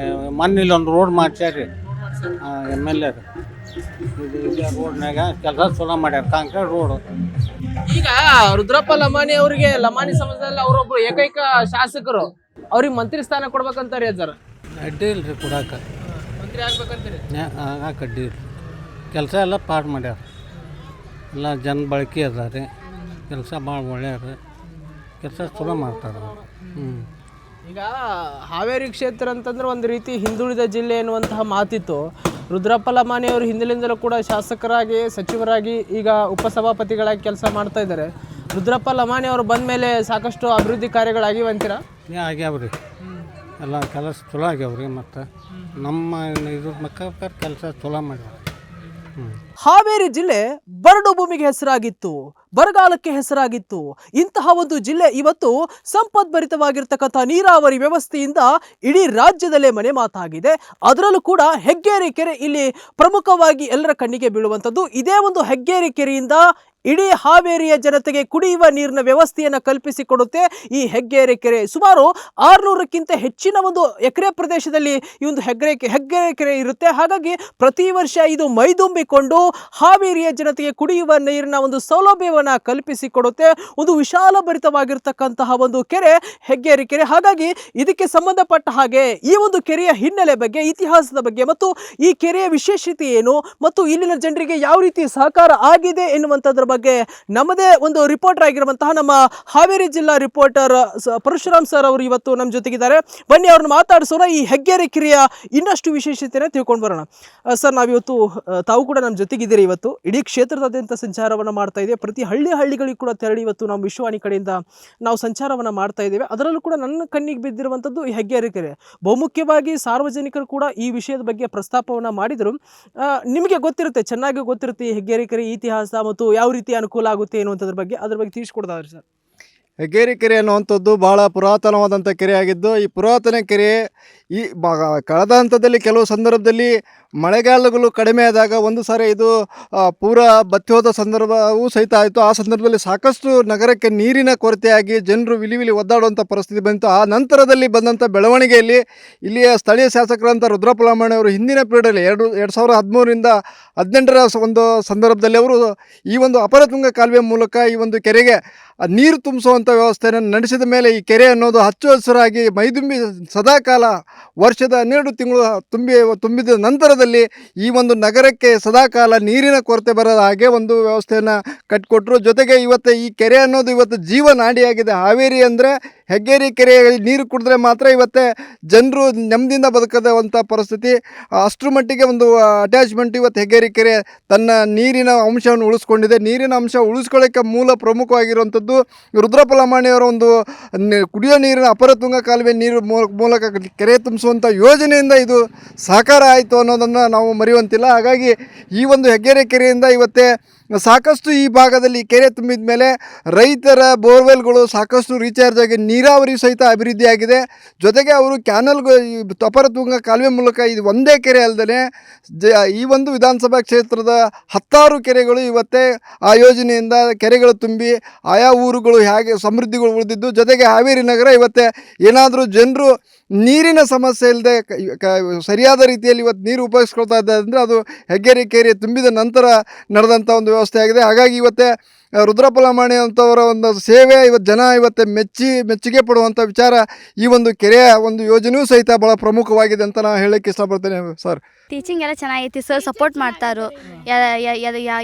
ಮೊನ್ನೆ ಇಲ್ಲೊಂದು ರೋಡ್ ಮಾಡ್ಸ್ಯಾರ ರೀ. MLA ರೋಡ್ನಾಗ ಕೆಲಸ ಚಲೋ ಮಾಡ್ಯಾರ. Concrete road. ಈಗ ರುದ್ರಪ್ಪ ಲಮಾಣಿ ಅವರಿಗೆ ಲಮಾಣಿ ಸಮಾಜದಲ್ಲಿ ಅವರೊಬ್ರು ಏಕೈಕ ಶಾಸಕರು, ಅವ್ರಿಗೆ ಮಂತ್ರಿ ಸ್ಥಾನ ಕೊಡ್ಬೇಕಂತಾರೆ ಸರ್. ಅಡ್ಡಿ ಇಲ್ರಿ ಕೊಡಾಕ. ಮಂತ್ರಿ ಆಗ್ಬೇಕಂತೀರಿ? ಆಗಾಕ ಅಡ್ಡಿ ಇಲ್ರಿ. ಕೆಲಸ ಎಲ್ಲ ಪಾಠ ಮಾಡ್ಯಾರ. ಎಲ್ಲ ಜನ ಬಳಕೆ ಅದ ರೀ. ಕೆಲಸ ಭಾಳ ಒಳ್ಳೆಯದ. ಕೆಲಸ ಚಲೋ ಮಾಡ್ತಾರೆ. ಈಗ ಹಾವೇರಿ ಕ್ಷೇತ್ರ ಅಂತಂದ್ರೆ ಒಂದು ರೀತಿ ಹಿಂದುಳಿದ ಜಿಲ್ಲೆ ಎನ್ನುವಂತಹ ಮಾತಿತ್ತು. ರುದ್ರಪ್ಪ ಲಮಾಣಿ ಅವರು ಹಿಂದಿನಿಂದಲೂ ಕೂಡ ಶಾಸಕರಾಗಿ, ಸಚಿವರಾಗಿ, ಈಗ ಉಪಸಭಾಪತಿಗಳಾಗಿ ಕೆಲಸ ಮಾಡ್ತಾ ಇದ್ದಾರೆ. ರುದ್ರಪ್ಪ ಲಮಾಣಿ ಅವರು ಬಂದ ಮೇಲೆ ಸಾಕಷ್ಟು ಅಭಿವೃದ್ಧಿ ಕಾರ್ಯಗಳಾಗಿವೆ ಅಂತೀರಾ? ಆಗ್ಯಾವ್ರಿ. ಎಲ್ಲ ಕೆಲಸ ಚಲೋ ಆಗ್ಯಾವ್ರಿ. ಮತ್ತು ನಮ್ಮ ಇದ್ರ ಮಕ್ಕ ಕೆಲಸ ಚಲೋ ಮಾಡ್ಯಾವ. ಹಾವೇರಿ ಜಿಲ್ಲೆ ಬರಡು ಭೂಮಿಗೆ ಹೆಸರಾಗಿತ್ತು, ಬರಗಾಲಕ್ಕೆ ಹೆಸರಾಗಿತ್ತು. ಇಂತಹ ಒಂದು ಜಿಲ್ಲೆ ಇವತ್ತು ಸಂಪದ್ಭರಿತವಾಗಿರ್ತಕ್ಕಂಥ ನೀರಾವರಿ ವ್ಯವಸ್ಥೆಯಿಂದ ಇಡೀ ರಾಜ್ಯದಲ್ಲೇ ಮನೆ ಮಾತಾಗಿದೆ. ಅದರಲ್ಲೂ ಕೂಡ ಹೆಗ್ಗೇರಿ ಕೆರೆ ಇಲ್ಲಿ ಪ್ರಮುಖವಾಗಿ ಎಲ್ಲರ ಕಣ್ಣಿಗೆ ಬೀಳುವಂಥದ್ದು. ಇದೇ ಒಂದು ಹೆಗ್ಗೇರಿ ಕೆರೆಯಿಂದ ಇಡೀ ಹಾವೇರಿಯ ಜನತೆಗೆ ಕುಡಿಯುವ ನೀರಿನ ವ್ಯವಸ್ಥೆಯನ್ನು ಕಲ್ಪಿಸಿಕೊಡುತ್ತೆ ಈ ಹೆಗ್ಗೇರಿ ಕೆರೆ. ಸುಮಾರು 600ಕ್ಕಿಂತ ಹೆಚ್ಚಿನ ಒಂದು ಎಕರೆ ಪ್ರದೇಶದಲ್ಲಿ ಈ ಒಂದು ಹೆಗ್ಗೇರಿ ಕೆರೆ ಇರುತ್ತೆ. ಹಾಗಾಗಿ ಪ್ರತಿ ವರ್ಷ ಇದು ಮೈದುಂಬಿಕೊಂಡು ಹಾವೇರಿಯ ಜನತೆಗೆ ಕುಡಿಯುವ ನೀರಿನ ಒಂದು ಸೌಲಭ್ಯವನ್ನು ಕಲ್ಪಿಸಿಕೊಡುತ್ತೆ. ಒಂದು ವಿಶಾಲಭರಿತವಾಗಿರ್ತಕ್ಕಂತಹ ಒಂದು ಕೆರೆ ಹೆಗ್ಗೇರಿ ಕೆರೆ. ಹಾಗಾಗಿ ಇದಕ್ಕೆ ಸಂಬಂಧಪಟ್ಟ ಹಾಗೆ ಈ ಒಂದು ಕೆರೆಯ ಹಿನ್ನೆಲೆ ಬಗ್ಗೆ, ಇತಿಹಾಸದ ಬಗ್ಗೆ ಮತ್ತು ಈ ಕೆರೆಯ ವಿಶೇಷತೆ ಏನು ಮತ್ತು ಇಲ್ಲಿನ ಜನರಿಗೆ ಯಾವ ರೀತಿ ಸಹಕಾರ ಆಗಿದೆ ಎನ್ನುವಂಥದ್ರ ಬಗ್ಗೆ ನಮ್ಮದೇ ಒಂದು ರಿಪೋರ್ಟರ್ ಆಗಿರುವಂತಹ ನಮ್ಮ ಹಾವೇರಿ ಜಿಲ್ಲಾ ರಿಪೋರ್ಟರ್ ಪರಶುರಾಮ್ ಸರ್ ಅವರು ಇವತ್ತು ನಮ್ಮ ಜೊತೆಗಿದ್ದಾರೆ. ಬನ್ನಿ ಅವ್ರನ್ನ ಮಾತಾಡಿಸೋಣ, ಈ ಹೆಗ್ಗೇರಿ ಕೆರೆಯ ಇನ್ನಷ್ಟು ವಿಶೇಷತೆಯನ್ನು ತಿಳ್ಕೊಂಡು ಬರೋಣ. ಸರ್, ನಾವಿವತ್ತು ತಾವು ಕೂಡ ನಮ್ಮ ಜೊತೆಗಿದ್ದೀರಿ. ಇವತ್ತು ಇಡೀ ಕ್ಷೇತ್ರದಾದ್ಯಂತ ಸಂಚಾರವನ್ನು ಮಾಡ್ತಾ ಇದೆ. ಪ್ರತಿ ಹಳ್ಳಿಗಳಿಗೂ ಕೂಡ ತೆರಳಿ ಇವತ್ತು ನಾವು ವಿಶ್ವವಾಣಿ ಕಡೆಯಿಂದ ನಾವು ಸಂಚಾರವನ್ನು ಮಾಡ್ತಾ ಇದ್ದೇವೆ. ಅದರಲ್ಲೂ ಕೂಡ ನನ್ನ ಕಣ್ಣಿಗೆ ಬಿದ್ದಿರುವಂಥದ್ದು ಈ ಹೆಗ್ಗೇರಿ ಕೆರೆ. ಬಹುಮುಖ್ಯವಾಗಿ ಸಾರ್ವಜನಿಕರು ಕೂಡ ಈ ವಿಷಯದ ಬಗ್ಗೆ ಪ್ರಸ್ತಾಪವನ್ನು ಮಾಡಿದರು. ನಿಮಗೆ ಗೊತ್ತಿರುತ್ತೆ, ಚೆನ್ನಾಗಿ ಗೊತ್ತಿರುತ್ತೆ ಈ ಹೆಗ್ಗೇರಿ ಕೆರೆ ಇತಿಹಾಸ ಮತ್ತು ಯಾವ ರೀತಿ ಅನುಕೂಲ ಆಗುತ್ತೆ ಅನ್ನುವಂಥದ್ರ ಬಗ್ಗೆ ತಿಳಿಸ್ಕೊಡ್ತಾವ್ರಿ ಸರ್. ಹೆಗ್ಗೇರಿ ಕೆರೆ ಅನ್ನುವಂಥದ್ದು ಭಾಳ ಪುರಾತನವಾದಂಥ ಕೆರೆಯಾಗಿದ್ದು, ಈ ಪುರಾತನ ಕೆರೆ ಈ ಕಳೆದ ಹಂತದಲ್ಲಿ ಕೆಲವು ಸಂದರ್ಭದಲ್ಲಿ ಮಳೆಗಾಲಗಳು ಕಡಿಮೆ ಆದಾಗ ಒಂದು ಸಾರಿ ಇದು ಪೂರ ಬತ್ತಿ ಹೋದ ಸಂದರ್ಭವೂ ಸಹಿತ ಆಯಿತು. ಆ ಸಂದರ್ಭದಲ್ಲಿ ಸಾಕಷ್ಟು ನಗರಕ್ಕೆ ನೀರಿನ ಕೊರತೆಯಾಗಿ ಜನರು ವಿಲಿ ಒದ್ದಾಡುವಂಥ ಪರಿಸ್ಥಿತಿ ಬಂತು. ಆ ನಂತರದಲ್ಲಿ ಬಂದಂಥ ಬೆಳವಣಿಗೆಯಲ್ಲಿ ಇಲ್ಲಿಯ ಸ್ಥಳೀಯ ಶಾಸಕರಂಥ ರುದ್ರಪ್ಪ ಲಮಾಣಿಯವರು ಹಿಂದಿನ ಪೀರಿಯಡಲ್ಲಿ 2013ರಿಂದ 2018 ಒಂದು ಸಂದರ್ಭದಲ್ಲಿ ಅವರು ಈ ಒಂದು ಅಪರತುಂಗ ಕಾಲುವೆ ಮೂಲಕ ಈ ಒಂದು ಕೆರೆಗೆ ನೀರು ತುಂಬಿಸುವಂಥ ವ್ಯವಸ್ಥೆಯನ್ನು ನಡೆಸಿದ ಮೇಲೆ ಈ ಕೆರೆ ಅನ್ನೋದು ಹಚ್ಚು ಹಸಿರಾಗಿ ಮೈದುಂಬಿ ಸದಾಕಾಲ ವರ್ಷದ 12 ತಿಂಗಳು ತುಂಬಿದ ನಂತರದಲ್ಲಿ ಈ ಒಂದು ನಗರಕ್ಕೆ ಸದಾಕಾಲ ನೀರಿನ ಕೊರತೆ ಬರದ ಹಾಗೆ ಒಂದು ವ್ಯವಸ್ಥೆಯನ್ನು ಕಟ್ಟಿಕೊಟ್ರು. ಜೊತೆಗೆ ಇವತ್ತು ಈ ಕೆರೆ ಅನ್ನೋದು ಇವತ್ತು ಜೀವನಾಡಿಯಾಗಿದೆ. ಹಾವೇರಿ ಅಂದರೆ ಹೆಗ್ಗೇರಿ ಕೆರೆಯಲ್ಲಿ ನೀರು ಕುಡಿದ್ರೆ ಮಾತ್ರ ಇವತ್ತೇ ಜನರು ನೆಮ್ಮದಿಯಿಂದ ಬದುಕದಂಥ ಪರಿಸ್ಥಿತಿ. ಅಷ್ಟರ ಮಟ್ಟಿಗೆ ಒಂದು ಅಟ್ಯಾಚ್ಮೆಂಟ್ ಇವತ್ತು ಹೆಗ್ಗೇರಿ ಕೆರೆ ತನ್ನ ನೀರಿನ ಅಂಶವನ್ನು ಉಳಿಸ್ಕೊಂಡಿದೆ. ನೀರಿನ ಅಂಶ ಉಳಿಸ್ಕೊಳ್ಳೋಕ್ಕೆ ಮೂಲ ಪ್ರಮುಖವಾಗಿರುವಂಥದ್ದು ರುದ್ರಪ್ಪ ಲಮಾಣಿಯವರ ಒಂದು ಕುಡಿಯೋ ನೀರಿನ ಅಪರತುಂಗ ಕಾಲುವೆ ನೀರು ಮೂಲಕ ಕೆರೆ ತುಂಬಿಸುವಂಥ ಯೋಜನೆಯಿಂದ ಇದು ಸಾಕಾರ ಆಯಿತು ಅನ್ನೋದನ್ನು ನಾವು ಮರೆಯುವಂತಿಲ್ಲ. ಹಾಗಾಗಿ ಈ ಒಂದು ಹೆಗ್ಗೇರಿ ಕೆರೆಯಿಂದ ಇವತ್ತೇ ಸಾಕಷ್ಟು ಈ ಭಾಗದಲ್ಲಿ ಕೆರೆ ತುಂಬಿದ ಮೇಲೆ ರೈತರ ಬೋರ್ವೆಲ್ಗಳು ಸಾಕಷ್ಟು ರೀಚಾರ್ಜ್ ಆಗಿ ನೀರಾವರಿ ಸಹಿತ ಅಭಿವೃದ್ಧಿಯಾಗಿದೆ. ಜೊತೆಗೆ ಅವರು ಅಪರತುಂಗ ಕಾಲುವೆ ಮೂಲಕ ಇದು ಒಂದೇ ಕೆರೆ ಅಲ್ಲದೆ ಈ ಒಂದು ವಿಧಾನಸಭಾ ಕ್ಷೇತ್ರದ 10 ಕೆರೆಗಳು ಇವತ್ತೇ ಆ ಯೋಜನೆಯಿಂದ ಕೆರೆಗಳು ತುಂಬಿ ಆಯಾ ಊರುಗಳು ಹೇಗೆ ಸಮೃದ್ಧಿಗಳು ಉಳಿದಿದ್ದು, ಜೊತೆಗೆ ಹಾವೇರಿ ನಗರ ಇವತ್ತೇ ಏನಾದರೂ ಜನರು ನೀರಿನ ಸಮಸ್ಯೆ ಇಲ್ಲದೆ ಸರಿಯಾದ ರೀತಿಯಲ್ಲಿ ಇವತ್ತು ನೀರು ಉಪಯೋಗಿಸ್ಕೊಳ್ತಾ ಇದ್ದಾರೆ ಅಂದರೆ ಅದು ಹೆಗ್ಗೇರಿ ಕೆರೆ ತುಂಬಿದ ನಂತರ ನಡೆದಂಥ ಒಂದು ವ್ಯವಸ್ಥೆ ಆಗಿದೆ. ಹಾಗಾಗಿ ಇವತ್ತೇ ರುದ್ರಪ್ಪ ಲಮಾಣಿ ಅಂತವರ ಒಂದು ಸೇವೆ ಇವತ್ತು ಜನ ಇವತ್ತೇ ಮೆಚ್ಚುಗೆ ಪಡುವಂಥ ವಿಚಾರ. ಈ ಒಂದು ಕೆರೆಯ ಒಂದು ಯೋಜನೆಯೂ ಸಹಿತ ಭಾಳ ಪ್ರಮುಖವಾಗಿದೆ ಅಂತ ನಾನು ಹೇಳೋಕ್ಕೆ ಇಷ್ಟಪಡ್ತೇನೆ ಸರ್. ಟೀಚಿಂಗ್ ಎಲ್ಲ ಚೆನ್ನಾಗೈತಿ ಸರ್, ಸಪೋರ್ಟ್ ಮಾಡ್ತಾರೋ.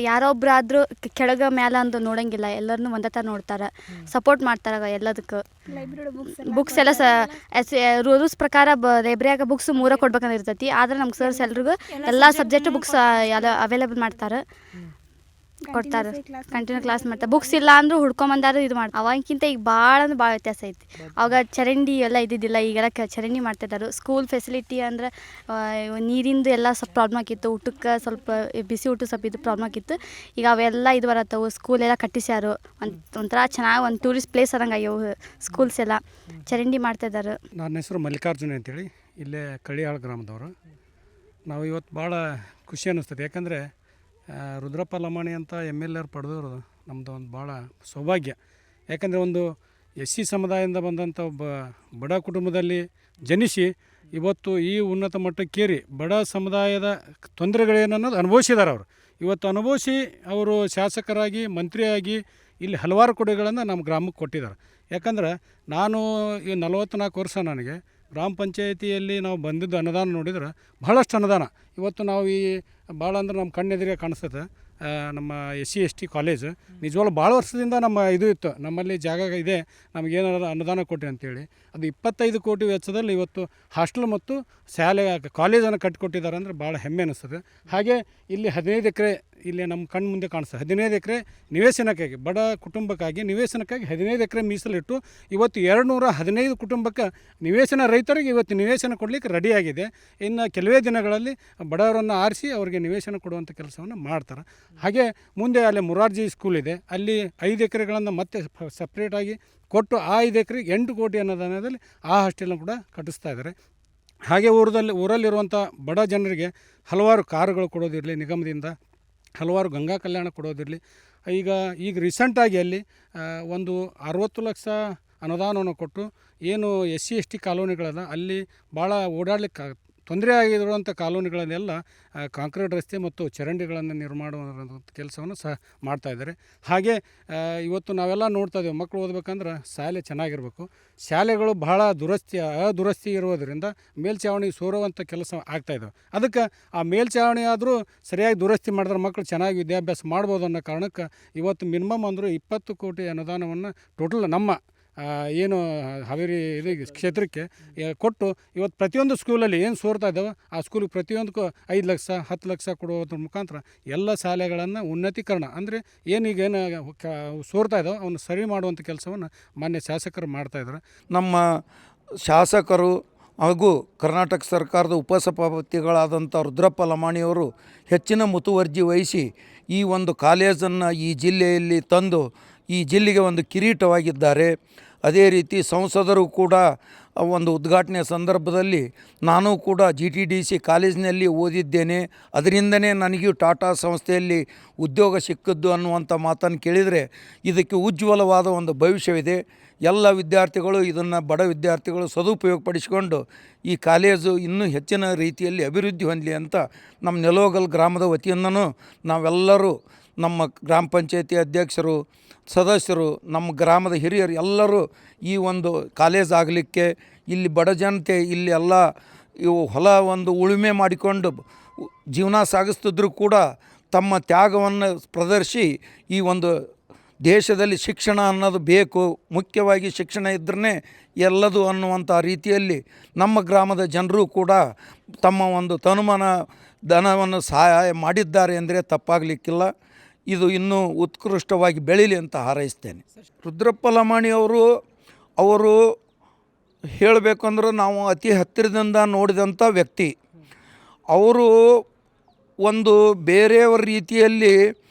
ಯಾರೊಬ್ಬರಾದರೂ ಕೆಳಗೆ ಮೇಲೆ ಅಂತ ನೋಡೋಂಗಿಲ್ಲ, ಎಲ್ಲರನ್ನೂ ಒಂದೇ ಥರ ನೋಡ್ತಾರೆ, ಸಪೋರ್ಟ್ ಮಾಡ್ತಾರೆ ಎಲ್ಲದಕ್ಕೂ. ಬುಕ್ಸ್ ಎಲ್ಲ ರೂಲ್ಸ್ ಪ್ರಕಾರ ಲೈಬ್ರರಿಯಾಗ ಬುಕ್ಸ್ 3 ಕೊಡ್ಬೇಕಂತ ಇರ್ತೈತಿ. ಆದರೆ ನಮ್ಗೆ ಸರ್ಸ್ ಎಲ್ರಿಗೂ ಎಲ್ಲ ಸಬ್ಜೆಕ್ಟ್ ಬುಕ್ಸ್ ಅವೈಲೇಬಲ್ ಮಾಡ್ತಾರೆ, ಕೊಡ್ತಾರೆ. ಕಂಟಿನ್ಯೂ ಕ್ಲಾಸ್ ಮಾಡ್ತಾರೆ. ಬುಕ್ಸ್ ಇಲ್ಲ ಅಂದರೂ ಹುಡ್ಕೊಂಬಂದಾರು ಇದು ಮಾಡ್ತಾರೆ. ಅವಾಗಿಂತ ಈಗ ಭಾಳ ಅಂದ್ರೆ ಭಾಳ ವ್ಯತ್ಯಾಸ ಐತಿ. ಅವಾಗ ಚರಂಡಿ ಎಲ್ಲ ಇದ್ದಿದ್ದಿಲ್ಲ, ಈಗೆಲ್ಲ ಚರಂಡಿ ಮಾಡ್ತಿದ್ದಾರೆ. ಸ್ಕೂಲ್ ಫೆಸಿಲಿಟಿ ಅಂದ್ರೆ ನೀರಿಂದು ಎಲ್ಲ ಸ್ವಲ್ಪ ಪ್ರಾಬ್ಲಮ್ ಆಗಿತ್ತು. ಊಟಕ್ಕೆ ಸ್ವಲ್ಪ ಬಿಸಿ ಊಟ ಸ್ವಲ್ಪ ಇದು ಪ್ರಾಬ್ಲಮ್ ಆಗಿತ್ತು. ಈಗ ಅವೆಲ್ಲ ಇದು ಬರತ್ತವು. ಸ್ಕೂಲೆಲ್ಲ ಕಟ್ಟಿಸ್ಯಾರು. ಒಂಥರ ಚೆನ್ನಾಗಿ ಒಂದು ಟೂರಿಸ್ಟ್ ಪ್ಲೇಸ್ ಅದಂಗೆ ಆಗ್ಯವು ಸ್ಕೂಲ್ಸ್ ಎಲ್ಲ. ಚರಂಡಿ ಮಾಡ್ತಿದ್ದಾರೆ. ನನ್ನ ಹೆಸರು ಮಲ್ಲಿಕಾರ್ಜುನ ಅಂತೇಳಿ, ಇಲ್ಲೇ ಕಳಿಯಾಳ ಗ್ರಾಮದವರು. ನಾವು ಇವತ್ತು ಭಾಳ ಖುಷಿ ಅನ್ನಿಸ್ತದೆ. ಯಾಕಂದರೆ ರುದ್ರಪ್ಪ ಲಮಾಣಿ ಅಂತ MLA ಪಡೆದವರು ನಮ್ಮದು ಒಂದು ಭಾಳ ಸೌಭಾಗ್ಯ. ಯಾಕಂದರೆ ಒಂದು SC ಸಮುದಾಯದಿಂದ ಬಂದಂಥ ಒಬ್ಬ ಬಡ ಕುಟುಂಬದಲ್ಲಿ ಜನಿಸಿ ಇವತ್ತು ಈ ಉನ್ನತ ಮಟ್ಟಕ್ಕೇರಿ ಬಡ ಸಮುದಾಯದ ತೊಂದರೆಗಳೇನನ್ನೋದು ಅನುಭವಿಸಿದ್ದಾರೆ. ಅವರು ಇವತ್ತು ಅನುಭವಿಸಿ ಅವರು ಶಾಸಕರಾಗಿ ಮಂತ್ರಿಯಾಗಿ ಇಲ್ಲಿ ಹಲವಾರು ಕೊಡುಗೆಗಳನ್ನು ನಮ್ಮ ಗ್ರಾಮಕ್ಕೆ ಕೊಟ್ಟಿದ್ದಾರೆ. ಯಾಕಂದ್ರೆ ನಾನು ಈ 44 ವರ್ಷ ನನಗೆ ಗ್ರಾಮ ಪಂಚಾಯಿತಿಯಲ್ಲಿ ನಾವು ಬಂದಿದ್ದು ಅನುದಾನ ನೋಡಿದ್ರೆ ಬಹಳಷ್ಟು ಅನುದಾನ ಇವತ್ತು ನಾವು ಈ ಭಾಳ ಅಂದ್ರೆ ನಮ್ಮ ಕಣ್ಣೆದುರಿಗೆ ಕಾಣಿಸ್ತದೆ. ನಮ್ಮ SC/ST ಕಾಲೇಜ್ ನಿಜವಾಗ್ಲೂ ಭಾಳ ವರ್ಷದಿಂದ ನಮ್ಮ ಇದು ಇತ್ತು, ನಮ್ಮಲ್ಲಿ ಜಾಗ ಇದೆ, ನಮಗೇನಾದ್ರು ಅನುದಾನ ಕೊಟ್ಟೆ ಅಂತೇಳಿ. ಅದು 25 ಕೋಟಿ ವೆಚ್ಚದಲ್ಲಿ ಇವತ್ತು ಹಾಸ್ಟೆಲ್ ಮತ್ತು ಶಾಲೆ ಕಾಲೇಜನ್ನು ಕಟ್ಟಿಕೊಟ್ಟಿದ್ದಾರೆ ಅಂದರೆ ಭಾಳ ಹೆಮ್ಮೆ ಅನ್ನಿಸ್ತದೆ. ಹಾಗೆ ಇಲ್ಲಿ 15 ಎಕರೆ ಇಲ್ಲಿ ನಮ್ಮ ಕಣ್ಣು ಮುಂದೆ ಕಾಣಿಸ್ತದೆ. 15 ಎಕರೆ ನಿವೇಶನಕ್ಕಾಗಿ, ಬಡ ಕುಟುಂಬಕ್ಕಾಗಿ ನಿವೇಶನಕ್ಕಾಗಿ 15 ಎಕರೆ ಮೀಸಲಿಟ್ಟು ಇವತ್ತು 215 ಕುಟುಂಬಕ್ಕೆ ನಿವೇಶನ, ರೈತರಿಗೆ ಇವತ್ತು ನಿವೇಶನ ಕೊಡಲಿಕ್ಕೆ ರೆಡಿಯಾಗಿದೆ. ಇನ್ನು ಕೆಲವೇ ದಿನಗಳಲ್ಲಿ ಬಡವರನ್ನು ಆರಿಸಿ ಅವರಿಗೆ ನಿವೇಶನ ಕೊಡುವಂಥ ಕೆಲಸವನ್ನು ಮಾಡ್ತಾರೆ. ಹಾಗೆ ಮುಂದೆ ಅಲ್ಲಿ ಮೊರಾರ್ಜಿ ಸ್ಕೂಲ್ ಇದೆ, ಅಲ್ಲಿ 5 ಎಕರೆಗಳನ್ನು ಮತ್ತೆ ಸಪ್ರೇಟಾಗಿ ಕೊಟ್ಟು ಆ 5 ಎಕರೆಗೆ 8 ಕೋಟಿ ಅನುದಾನದಲ್ಲಿ ಆ ಹಾಸ್ಟೆಲ್ನ ಕೂಡ ಕಟ್ಟಿಸ್ತಾ ಇದ್ದಾರೆ. ಹಾಗೆ ಊರಲ್ಲಿರುವಂಥ ಬಡ ಜನರಿಗೆ ಹಲವಾರು ಕಾರುಗಳು ಕೊಡೋದಿರಲಿ, ನಿಗಮದಿಂದ ಹಲವಾರು ಗಂಗಾ ಕಲ್ಯಾಣ ಕೊಡೋದಿರಲಿ. ಈಗ ರೀಸೆಂಟಾಗಿ ಅಲ್ಲಿ ಒಂದು 60 ಲಕ್ಷ ಅನುದಾನವನ್ನು ಕೊಟ್ಟು ಏನು SC/ST ಕಾಲೋನಿಗಳದ ಅಲ್ಲಿ ಭಾಳ ಓಡಾಡ್ಲಿಕ್ಕೆ ತೊಂದರೆ ಆಗಿರುವಂಥ ಕಾಲೋನಿಗಳನ್ನೆಲ್ಲ ಕಾಂಕ್ರೀಟ್ ರಸ್ತೆ ಮತ್ತು ಚರಂಡಿಗಳನ್ನು ನಿರ್ಮಾಣ ಮಾಡುವಂಥ ಕೆಲಸವನ್ನು ಸಹ ಮಾಡ್ತಾಯಿದ್ದಾರೆ. ಹಾಗೆ ಇವತ್ತು ನಾವೆಲ್ಲ ನೋಡ್ತಾ ಇದ್ದೇವೆ, ಮಕ್ಕಳು ಓದಬೇಕಂದ್ರೆ ಶಾಲೆ ಚೆನ್ನಾಗಿರಬೇಕು. ಶಾಲೆಗಳು ಬಹಳ ದುರಸ್ತಿ ಇರೋದರಿಂದ ಮೇಲ್ಛಾವಣಿ ಸೋರುವಂಥ ಕೆಲಸ ಆಗ್ತಾಯಿದ್ದಾವೆ. ಅದಕ್ಕೆ ಆ ಮೇಲ್ಛಾವಣಿ ಆದರೂ ಸರಿಯಾಗಿ ದುರಸ್ತಿ ಮಾಡಿದ್ರೆ ಮಕ್ಕಳು ಚೆನ್ನಾಗಿ ವಿದ್ಯಾಭ್ಯಾಸ ಮಾಡ್ಬೋದು ಅನ್ನೋ ಕಾರಣಕ್ಕೆ ಇವತ್ತು ಮಿನಿಮಮ್ ಅಂದರೂ 20 ಕೋಟಿ ಅನುದಾನವನ್ನು ಟೋಟಲ್ ನಮ್ಮ ಏನು ಹಾವೇರಿ ಇದು ಕ್ಷೇತ್ರಕ್ಕೆ ಕೊಟ್ಟು ಇವತ್ತು ಪ್ರತಿಯೊಂದು ಸ್ಕೂಲಲ್ಲಿ ಏನು ಸೋರ್ತಾ ಇದ್ದಾವೆ ಆ ಸ್ಕೂಲಿಗೆ ಪ್ರತಿಯೊಂದಕ್ಕೂ 5 ಲಕ್ಷ 10 ಲಕ್ಷ ಕೊಡೋದ್ರ ಮುಖಾಂತರ ಎಲ್ಲ ಶಾಲೆಗಳನ್ನು ಉನ್ನತೀಕರಣ ಅಂದರೆ ಏನೀಗೇನು ಸೋರ್ತಾ ಇದ್ದಾವೆ ಅವನ್ನ ಸರಿ ಮಾಡುವಂಥ ಕೆಲಸವನ್ನು ಮಾನ್ಯ ಶಾಸಕರು ಮಾಡ್ತಾಯಿದ್ದಾರೆ. ನಮ್ಮ ಶಾಸಕರು ಹಾಗೂ ಕರ್ನಾಟಕ ಸರ್ಕಾರದ ಉಪಸಭಾಪತಿಗಳಾದಂಥ ರುದ್ರಪ್ಪ ಲಮಾಣಿಯವರು ಹೆಚ್ಚಿನ ಮುತುವರ್ಜಿ ವಹಿಸಿ ಈ ಒಂದು ಕಾಲೇಜನ್ನು ಈ ಜಿಲ್ಲೆಯಲ್ಲಿ ತಂದು ಈ ಜಿಲ್ಲೆಗೆ ಒಂದು ಕಿರೀಟವಾಗಿದ್ದಾರೆ. ಅದೇ ರೀತಿ ಸಂಸದರು ಕೂಡ ಒಂದು ಉದ್ಘಾಟನೆ ಸಂದರ್ಭದಲ್ಲಿ ನಾನು ಕೂಡ GTDC ಕಾಲೇಜಿನಲ್ಲಿ ಓದಿದ್ದೇನೆ, ಅದರಿಂದನೇ ನನಗೂ ಟಾಟಾ ಸಂಸ್ಥೆಯಲ್ಲಿ ಉದ್ಯೋಗ ಸಿಕ್ಕಿದ್ದು ಅನ್ನುವಂಥ ಮಾತನ್ನು ಕೇಳಿದರೆ ಇದಕ್ಕೆ ಉಜ್ವಲವಾದ ಒಂದು ಭವಿಷ್ಯವಿದೆ. ಎಲ್ಲ ವಿದ್ಯಾರ್ಥಿಗಳು ಇದನ್ನು ಬಡ ವಿದ್ಯಾರ್ಥಿಗಳು ಸದುಪಯೋಗಪಡಿಸಿಕೊಂಡು ಈ ಕಾಲೇಜು ಇನ್ನೂ ಹೆಚ್ಚಿನ ರೀತಿಯಲ್ಲಿ ಅಭಿವೃದ್ಧಿ ಹೊಂದಲಿ ಅಂತ ನಮ್ಮ ನೆಲೋಗಲ್ ಗ್ರಾಮದ ವತಿಯಿಂದನೂ ನಾವೆಲ್ಲರೂ ನಮ್ಮ ಗ್ರಾಮ ಪಂಚಾಯತಿ ಅಧ್ಯಕ್ಷರು, ಸದಸ್ಯರು, ನಮ್ಮ ಗ್ರಾಮದ ಹಿರಿಯರು ಎಲ್ಲರೂ ಈ ಒಂದು ಕಾಲೇಜ್ ಆಗಲಿಕ್ಕೆ ಇಲ್ಲಿ ಬಡ ಜನತೆ ಇಲ್ಲಿ ಎಲ್ಲ ಇವು ಹೊಲ ಒಂದು ಉಳುಮೆ ಮಾಡಿಕೊಂಡು ಜೀವನ ಸಾಗಿಸ್ತಿದ್ರು ಕೂಡ ತಮ್ಮ ತ್ಯಾಗವನ್ನು ಪ್ರದರ್ಶಿಸಿ ಈ ಒಂದು ದೇಶದಲ್ಲಿ ಶಿಕ್ಷಣ ಅನ್ನೋದು ಬೇಕು, ಮುಖ್ಯವಾಗಿ ಶಿಕ್ಷಣ ಇದ್ರೇ ಎಲ್ಲದು ಅನ್ನುವಂಥ ರೀತಿಯಲ್ಲಿ ನಮ್ಮ ಗ್ರಾಮದ ಜನರು ಕೂಡ ತಮ್ಮ ಒಂದು ತನುಮಾನ ಧನವನ್ನು ಸಹಾಯ ಮಾಡಿದ್ದಾರೆ ಅಂದರೆ ತಪ್ಪಾಗಲಿಕ್ಕಿಲ್ಲ. ಇದು ಇನ್ನೂ ಉತ್ಕೃಷ್ಟವಾಗಿ ಬೆಳೀಲಿ ಅಂತ ಹಾರೈಸ್ತೇನೆ. ರುದ್ರಪ್ಪ ಲಮಾಣಿಯವರು ಹೇಳಬೇಕಂದ್ರೆ ನಾವು ಅತಿ ಹತ್ತಿರದಿಂದ ನೋಡಿದಂಥ ವ್ಯಕ್ತಿ. ಅವರು ಒಂದು ಬೇರೆಯವರ ರೀತಿಯಲ್ಲಿ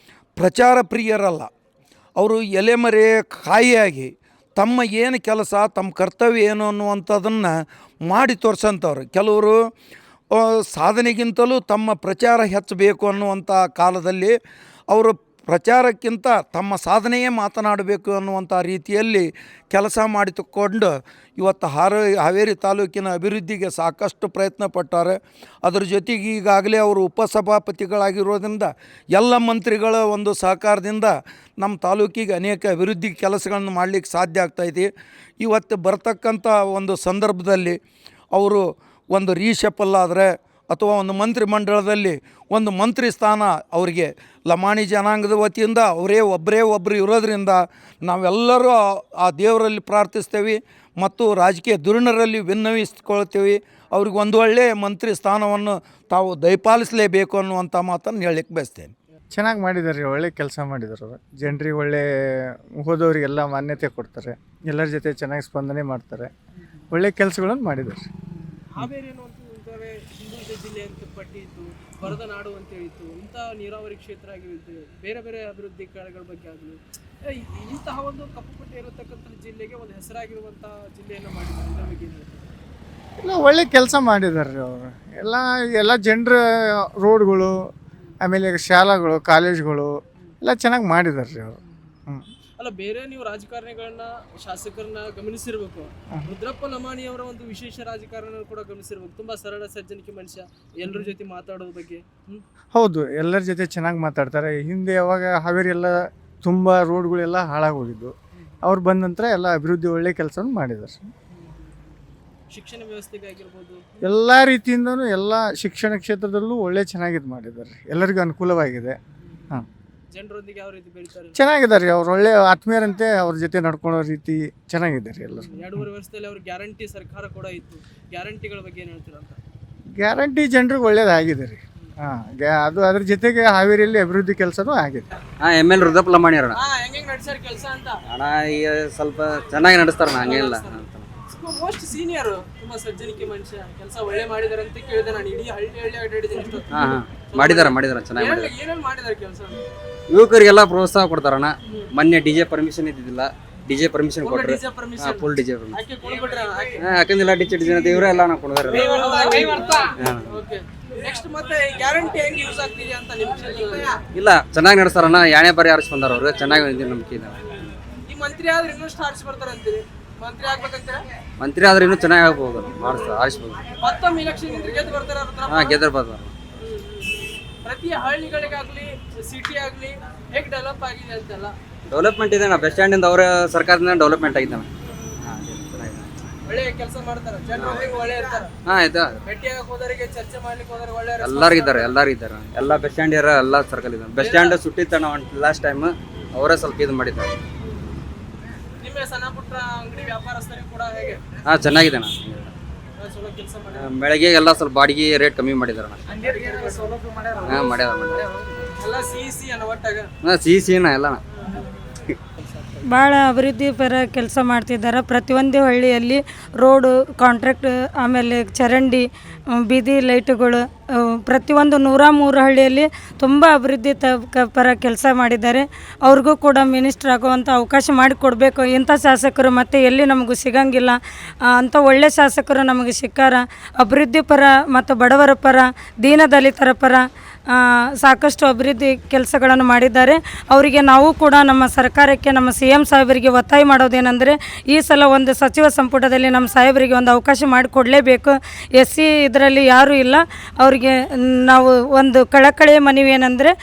ಪ್ರಚಾರ ಪ್ರಿಯರಲ್ಲ. ಅವರು ಎಲೆಮರೆ ಕಾಯಿಯಾಗಿ ತಮ್ಮ ಏನು ಕೆಲಸ ತಮ್ಮ ಕರ್ತವ್ಯ ಏನು ಅನ್ನುವಂಥದ್ದನ್ನು ಮಾಡಿ ತೋರಿಸೋಂಥವ್ರು. ಕೆಲವರು ಸಾಧನೆಗಿಂತಲೂ ತಮ್ಮ ಪ್ರಚಾರ ಹೆಚ್ಚಬೇಕು ಅನ್ನುವಂಥ ಕಾಲದಲ್ಲಿ ಅವರು ಪ್ರಚಾರಕ್ಕಿಂತ ತಮ್ಮ ಸಾಧನೆಯೇ ಮಾತನಾಡಬೇಕು ಅನ್ನುವಂಥ ರೀತಿಯಲ್ಲಿ ಕೆಲಸ ಮಾಡಿಕೊಂಡು ಇವತ್ತು ಹಾವೇರಿ ತಾಲೂಕಿನ ಅಭಿವೃದ್ಧಿಗೆ ಸಾಕಷ್ಟು ಪ್ರಯತ್ನ ಪಟ್ಟಾರೆ. ಅದರ ಜೊತೆಗೆ ಈಗಾಗಲೇ ಅವರು ಉಪಸಭಾಪತಿಗಳಾಗಿರೋದ್ರಿಂದ ಎಲ್ಲ ಮಂತ್ರಿಗಳ ಒಂದು ಸಹಕಾರದಿಂದ ನಮ್ಮ ತಾಲೂಕಿಗೆ ಅನೇಕ ಅಭಿವೃದ್ಧಿ ಕೆಲಸಗಳನ್ನು ಮಾಡಲಿಕ್ಕೆ ಸಾಧ್ಯ ಆಗ್ತಾಯಿದೆ. ಇವತ್ತು ಬರ್ತಕ್ಕಂಥ ಒಂದು ಸಂದರ್ಭದಲ್ಲಿ ಅವರು ಒಂದು ರೀಶಫಲ್ ಆದರೆ ಅಥವಾ ಒಂದು ಮಂತ್ರಿ ಮಂಡಳದಲ್ಲಿ ಒಂದು ಮಂತ್ರಿ ಸ್ಥಾನ ಅವರಿಗೆ ಲಮಾಣಿ ಜನಾಂಗದ ವತಿಯಿಂದ ಒಬ್ಬರು ಇರೋದರಿಂದ ನಾವೆಲ್ಲರೂ ಆ ದೇವರಲ್ಲಿ ಪ್ರಾರ್ಥಿಸ್ತೇವೆ ಮತ್ತು ರಾಜಕೀಯ ಧುರೀಣರಲ್ಲಿ ವಿನ್ನವಿಸ್ಕೊಳ್ತೀವಿ. ಅವ್ರಿಗೆ ಒಂದು ಒಳ್ಳೆಯ ಮಂತ್ರಿ ಸ್ಥಾನವನ್ನು ತಾವು ದಯಪಾಲಿಸಲೇಬೇಕು ಅನ್ನುವಂಥ ಮಾತನ್ನು ಹೇಳಲಿಕ್ಕೆ ಬಯಸ್ತೇನೆ. ಚೆನ್ನಾಗಿ ಮಾಡಿದ್ದಾರೆ ರೀ, ಒಳ್ಳೆ ಕೆಲಸ ಮಾಡಿದ್ದಾರೆ ಅವರು. ಜನರಿಗೆ ಒಳ್ಳೆ ಹೋದವರಿಗೆಲ್ಲ ಮಾನ್ಯತೆ ಕೊಡ್ತಾರೆ, ಎಲ್ಲರ ಜೊತೆ ಚೆನ್ನಾಗಿ ಸ್ಪಂದನೆ ಮಾಡ್ತಾರೆ, ಒಳ್ಳೆ ಕೆಲಸಗಳನ್ನು ಮಾಡಿದ್ದಾರೆ. ಹಾವೇರಿ ಅನ್ನುವಂಥದ್ದು ಹಿಂದುಳಿದ ಜಿಲ್ಲೆ ಅಂತ ಪಟ್ಟಿತ್ತು, ಬರದ ನಾಡು ಅಂತ ಹೇಳಿತ್ತು, ಇಂಥ ನೀರಾವರಿ ಕ್ಷೇತ್ರ ಆಗಿತ್ತು, ಬೇರೆ ಬೇರೆ ಅಭಿವೃದ್ಧಿ ಕಾರ್ಯಗಳ ಬಗ್ಗೆ ಆಗಲಿ ಇಂತಹ ಒಂದು ಕಪ್ಪು ಪಟ್ಟಿ ಇರತಕ್ಕಂತಹ ಜಿಲ್ಲೆಗೆ ಒಂದು ಹೆಸರಾಗಿರುವಂತಹ ಜಿಲ್ಲೆಯನ್ನು ಮಾಡಿದ್ದಾರೆ. ಇದರ ಬಗ್ಗೆ ಎಲ್ಲ ಒಳ್ಳೆ ಕೆಲಸ ಮಾಡಿದ್ದಾರೆ ರೀ ಅವರು. ಎಲ್ಲ ಜನರ ರೋಡ್ಗಳು, ಆಮೇಲೆ ಶಾಲೆಗಳು, ಕಾಲೇಜ್ಗಳು ಎಲ್ಲ ಚೆನ್ನಾಗಿ ಮಾಡಿದ್ದಾರೆ ರೀ ಅವರು. ಅಲ್ಲ, ಬೇರೆ ನೀವು ರಾಜಕಾರಣಿಗಳನ್ನ ಶಾಸಕರನ್ನ ಗಮನಿಸಿರ್ಬೇಕು. ರುದ್ರಪ್ಪ ಲಮಾಣಿ ಅವರ ಒಂದು ವಿಶೇಷ ರಾಜಕಾರಣ ಕೂಡ ಗಮನಿಸಿರ್ಬೇಕು. ತುಂಬಾ ಸರಳ ಸಜ್ಜನಿಕೆ ಮನುಷ್ಯ, ಎಲ್ಲರ ಜೊತೆ ಮಾತಾಡೋದ್ರ ಬಗ್ಗೆ. ಹೌದು, ಎಲ್ಲರ ಜೊತೆ ಚೆನ್ನಾಗಿ ಮಾತಾಡ್ತಾರೆ. ಹಿಂದೆ ಯಾವಾಗ ಹಾವೇರಿ ಎಲ್ಲ ತುಂಬ ರೋಡ್ಗಳೆಲ್ಲ ಹಾಳಾಗಿ ಹೋಗಿದ್ದು, ಅವ್ರು ಬಂದ ನಂತರ ಎಲ್ಲ ಅಭಿವೃದ್ಧಿ ಒಳ್ಳೆ ಕೆಲಸವನ್ನು ಮಾಡಿದ್ದಾರೆ. ಶಿಕ್ಷಣ ವ್ಯವಸ್ಥೆಗೆ ಆಗಿರ್ಬೋದು, ಎಲ್ಲ ರೀತಿಯಿಂದನೂ ಎಲ್ಲ ಶಿಕ್ಷಣ ಕ್ಷೇತ್ರದಲ್ಲೂ ಒಳ್ಳೆ ಚೆನ್ನಾಗಿದ್ದು ಮಾಡಿದ್ದಾರೆ, ಎಲ್ಲರಿಗೂ ಅನುಕೂಲವಾಗಿದೆ. ಹಾಂ, ಜನರೊಂದಿಗೆ ಯಾವ ರೀತಿ ಬೆಳೀತಾರೆ, ಚೆನ್ನಾಗಿದ್ದಾರೆ ಅವ್ರು, ಒಳ್ಳೆ ಆತ್ಮೀಯರಂತೆ ಅವ್ರ ಜೊತೆ ನಡ್ಕೊಳ್ಳೋ ರೀತಿ ಚೆನ್ನಾಗಿದ್ದಾರೆ ಎಲ್ಲರೂ. 2.5 ವರ್ಷದಲ್ಲಿ ಅವ್ರ ಗ್ಯಾರಂಟಿ ಸರ್ಕಾರ ಕೂಡ ಇತ್ತು. ಗ್ಯಾರಂಟಿಗಳ ಬಗ್ಗೆ ಏನು ಹೇಳ್ತೀರಾ ಅಂತ? ಗ್ಯಾರಂಟಿ ಜನರಿಗೆ ಒಳ್ಳೇದಾಗಿದೆ ರೀ. ಹಾಂ, ಅದು ಅದ್ರ ಜೊತೆಗೆ ಹಾವೇರಿಯಲ್ಲಿ ಅಭಿವೃದ್ಧಿ ಕೆಲಸನೂ ಆಗಿದೆ. ML ರುದ್ರಪ್ಪ ಲಮಾಣಿ ಅಣ್ಣ. ಹೆಂಗೆ ನಡೆಸ್ಯಾರ ಕೆಲಸ ಅಂತ? ಅಣ್ಣ ಈಗ ಸ್ವಲ್ಪ ಚೆನ್ನಾಗಿ ನಡೆಸ್ತಾರಣ್ಣ, ಹಂಗೇನಿಲ್ಲ. ಮೋಸ್ಟ್ ಸೀನಿಯರ್, ತುಂಬಾ ಸಜ್ಜನಿಕೆ ಮನುಷ್ಯ, ಕೆಲಸ ಒಳ್ಳೆ ಮಾಡಿದಾರೆ ಅಂತ ಕೇಳಿದೆ ನಾನು. ಇಡೀ ಹಳ್ಳಿ ಅಡ್ಡಾಡಿದ್ದೀನಿ. ಮಾಡಿದಾರೆ ಚೆನ್ನಾಗಿ ಮಾಡಿದ್ದಾರೆ. ಏನೇನು ಮಾಡಿದಾರೆ ಕೆಲಸ? ಯುವಕರಿಗೆಲ್ಲ ಪ್ರೋತ್ಸಾಹ ಕೊಡ್ತಾರಣ್ಣ. ಮೊನ್ನೆ DJ ಪರ್ಮಿಷನ್ ಇದ್ದಿದ್ದಿಲ್ಲ, DJ ಪರ್ಮಿಷನ್ ಕೊಟ್ಟರೆ ಫುಲ್ DJ ಯಾಕಂದಿಲ್ಲ ಡಿಜೆ ದೇವ್ರೆ ಎಲ್ಲ ನಾವು ಕೊಡ್ತಾರೆ. ನೆಕ್ಸ್ಟ್ ಮತ್ತೆ ಗ್ಯಾರಂಟಿ ಹೆಂಗೆ ಯೂಸ್ ಆಗ್ತಿದೆ ಅಂತ ನಿಮ್ಮ ಕ್ಷೇತ್ರದಲ್ಲಿ? ಇಲ್ಲ, ಚೆನ್ನಾಗಿ ನಡೆಸ್ತಾರಣ್ಣ. ಯಾಣೆ ಬಾರಿ ಆರಿಸಿ ಬಂದಾರ ಅವರು, ಚೆನ್ನಾಗಿ ನಂಬಿಕೆ ಇದೆ. ಈ ಮಂತ್ರಿ ಆದ್ರೆ ಇನ್ನಷ್ಟು ಆರಿಸಿ ಬರ್ತಾರೆ ಅಂತೀರಿ? ಮಂತ್ರಿ ಆಗ್ಬೇಕಂತೀರಾ? ಮಂತ್ರಿ ಆದ್ರೆ ಇನ್ನೂ ಚೆನ್ನಾಗಿ ಆಗ್ಬೋದು, ಆರಿಸ್ಬೋದು. ಮತ್ತೊಮ್ಮೆ ಎಲೆಕ್ಷನ್ ಗೆದ್ದು ಬರ್ತಾರ ರುದ್ರಪ್ಪ? ಹಾಂ, ಗೆದ್ದರೆ ಬರ್ತಾರೆ. ಪ್ರತಿ ಹಳ್ಳಿಗಳಿಗಾಗ್ಲಿ ಸಿಟಿ ಆಗ್ಲಿ ಹೇಗೆ ಡೆವಲಪ್ ಆಗಿದೆ ಅಂತೆಲ್ಲ? ಡೆವಲಪ್ಮೆಂಟ್ ಇದೆ. ಬಸ್ ಸ್ಟ್ಯಾಂಡಿಂದ ಅವರ ಸರ್ಕಾರದಿಂದ ಡೆವಲಪ್ಮೆಂಟ್ ಆಗಿದೆ. ಒಳ್ಳೆ ಕೆಲಸ ಮಾಡ್ತಾರೆ, ಜನರಿಗೆ ಒಳ್ಳೆ ಇರ್ತಾರೆ. ಹಾಂ, ಆಯ್ತಾ. ಭೇಟಿಯಾಗಕ್ಕೆ ಹೋದವರಿಗೆ ಚರ್ಚೆ ಮಾಡ್ಲಿಕ್ಕೆ ಹೋದರೆ ಒಳ್ಳೆ ಎಲ್ಲರಿಗಿದ್ದಾರೆ. ಎಲ್ಲ ಬಸ್ ಸ್ಟ್ಯಾಂಡ್ ಎಲ್ಲ ಸರ್ಕಲ್ ಇದ್ದಾರೆ. ಬಸ್ ಸ್ಟ್ಯಾಂಡ್ ಸುಟ್ಟಿತ್ತಣ್ಣ ಲಾಸ್ಟ್ ಟೈಮ್, ಅವರೇ ಸ್ವಲ್ಪ ಇದು ಮಾಡಿದ್ದಾರೆ. ನಿಮ್ಮ ಸಣ್ಣ ಪುಟ್ಟ ಅಂಗಡಿ ವ್ಯಾಪಾರಸ್ಥರಿಗೆ ಕೂಡ ಹೇಗೆ? ಹಾಂ, ಚೆನ್ನಾಗಿದೆ ಅಣ್ಣ. ಚಲೋ ಕೆಲಸ ಮಾಡಿ ಬೆಳಗ್ಗೆ ಎಲ್ಲ ಸ್ವಲ್ಪ ಬಾಡಿಗೆ ರೇಟ್ ಕಮ್ಮಿ ಮಾಡಿದಾರೆ ಅಣ್ಣ. ಹಾಂ, ಮಾಡ್ಯಾರ. ಎಲ್ಲ ಸಿಹಿ ಅನ್ನೋ ಒಟ್ಟಾಗ. ಹಾಂ, ಸಿಹಿನ ಎಲ್ಲ ಭಾಳ ಅಭಿವೃದ್ಧಿ ಪರ ಕೆಲಸ ಮಾಡ್ತಿದ್ದಾರೆ. ಪ್ರತಿಯೊಂದು ಹಳ್ಳಿಯಲ್ಲಿ ರೋಡು ಕಾಂಟ್ರಾಕ್ಟ್, ಆಮೇಲೆ ಚರಂಡಿ, ಬೀದಿ ಲೈಟುಗಳು, ಪ್ರತಿಯೊಂದು 103 ಹಳ್ಳಿಯಲ್ಲಿ ತುಂಬ ಅಭಿವೃದ್ಧಿ ಪರ ಕೆಲಸ ಮಾಡಿದ್ದಾರೆ. ಅವ್ರಿಗೂ ಕೂಡ ಮಿನಿಸ್ಟರ್ ಆಗುವಂಥ ಅವಕಾಶ ಮಾಡಿಕೊಡ್ಬೇಕು. ಇಂಥ ಶಾಸಕರು ಮತ್ತೆ ಎಲ್ಲಿ ನಮಗೂ ಸಿಗಂಗಿಲ್ಲ. ಅಂಥ ಒಳ್ಳೆ ಶಾಸಕರು ನಮಗೆ ಸಿಕ್ಕಾರ. ಅಭಿವೃದ್ಧಿ ಪರ ಮತ್ತು ಬಡವರ ಪರ, ದೀನದಲಿತರ ಪರ ಸಾಕಷ್ಟು ಅಭಿವೃದ್ಧಿ ಕೆಲಸಗಳನ್ನು ಮಾಡಿದ್ದಾರೆ. ಅವರಿಗೆ ನಾವು ಕೂಡ ನಮ್ಮ ಸರ್ಕಾರಕ್ಕೆ, ನಮ್ಮ CM ಸಾಹೇಬರಿಗೆ ಒತ್ತಾಯ ಮಾಡೋದೇನೆಂದರೆ, ಈ ಸಲ ಒಂದು ಸಚಿವ ಸಂಪುಟದಲ್ಲಿ ನಮ್ಮ ಸಾಹೇಬರಿಗೆ ಒಂದು ಅವಕಾಶ ಮಾಡಿಕೊಡಲೇಬೇಕು. SC ಇದರಲ್ಲಿ ಯಾರೂ ಇಲ್ಲ. ಅವರಿಗೆ ನಾವು ಒಂದು ಕಳಕಳಿಯ ಮನವಿ ಏನಂದರೆ,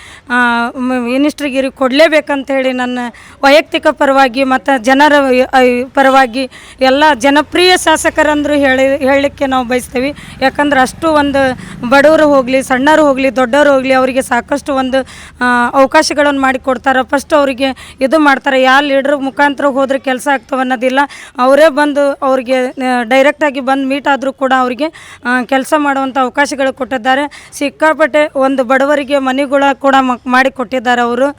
ಮಿನಿಸ್ಟ್ರಿಗೆ ಕೊಡಲೇಬೇಕಂತೇಳಿ ನನ್ನ ವೈಯಕ್ತಿಕ ಪರವಾಗಿ ಮತ್ತು ಜನರ ಪರವಾಗಿ ಎಲ್ಲ ಜನಪ್ರಿಯ ಶಾಸಕರಂದರೂ ಹೇಳಲಿಕ್ಕೆ ನಾವು ಬಯಸ್ತೀವಿ. ಯಾಕಂದ್ರೆ ಅಷ್ಟು ಒಂದು ಬಡವರು ಹೋಗಲಿ, ಸಣ್ಣರು ಹೋಗಲಿ, ದೊಡ್ಡವರು ಹೋಗಲಿ, ಅವರಿಗೆ ಸಾಕಷ್ಟು ಒಂದು ಅವಕಾಶಗಳನ್ನು ಮಾಡಿಕೊಡ್ತಾರೆ. ಫಸ್ಟ್ ಅವರಿಗೆ ಇದು ಮಾಡ್ತಾರೆ. ಯಾವ ಲೀಡ್ರ್ ಮುಖಾಂತರ ಹೋದರೆ ಕೆಲಸ ಆಗ್ತವೆ ಅನ್ನೋದಿಲ್ಲ. ಅವರೇ ಬಂದು ಅವ್ರಿಗೆ ಡೈರೆಕ್ಟಾಗಿ ಬಂದು ಮೀಟ್ ಆದರೂ ಕೂಡ ಅವರಿಗೆ ಕೆಲಸ ಮಾಡುವಂಥ ಅವಕಾಶಗಳು ಕೊಟ್ಟಿದ್ದಾರೆ. ಸಿಕ್ಕಾಪಟ್ಟೆ ಒಂದು ಬಡವರಿಗೆ ಮನೆಗಳ ಕೂಡ ಮಾಡಿಕೊಟ್ಟಿದ್ದಾರೆ ಅವರು.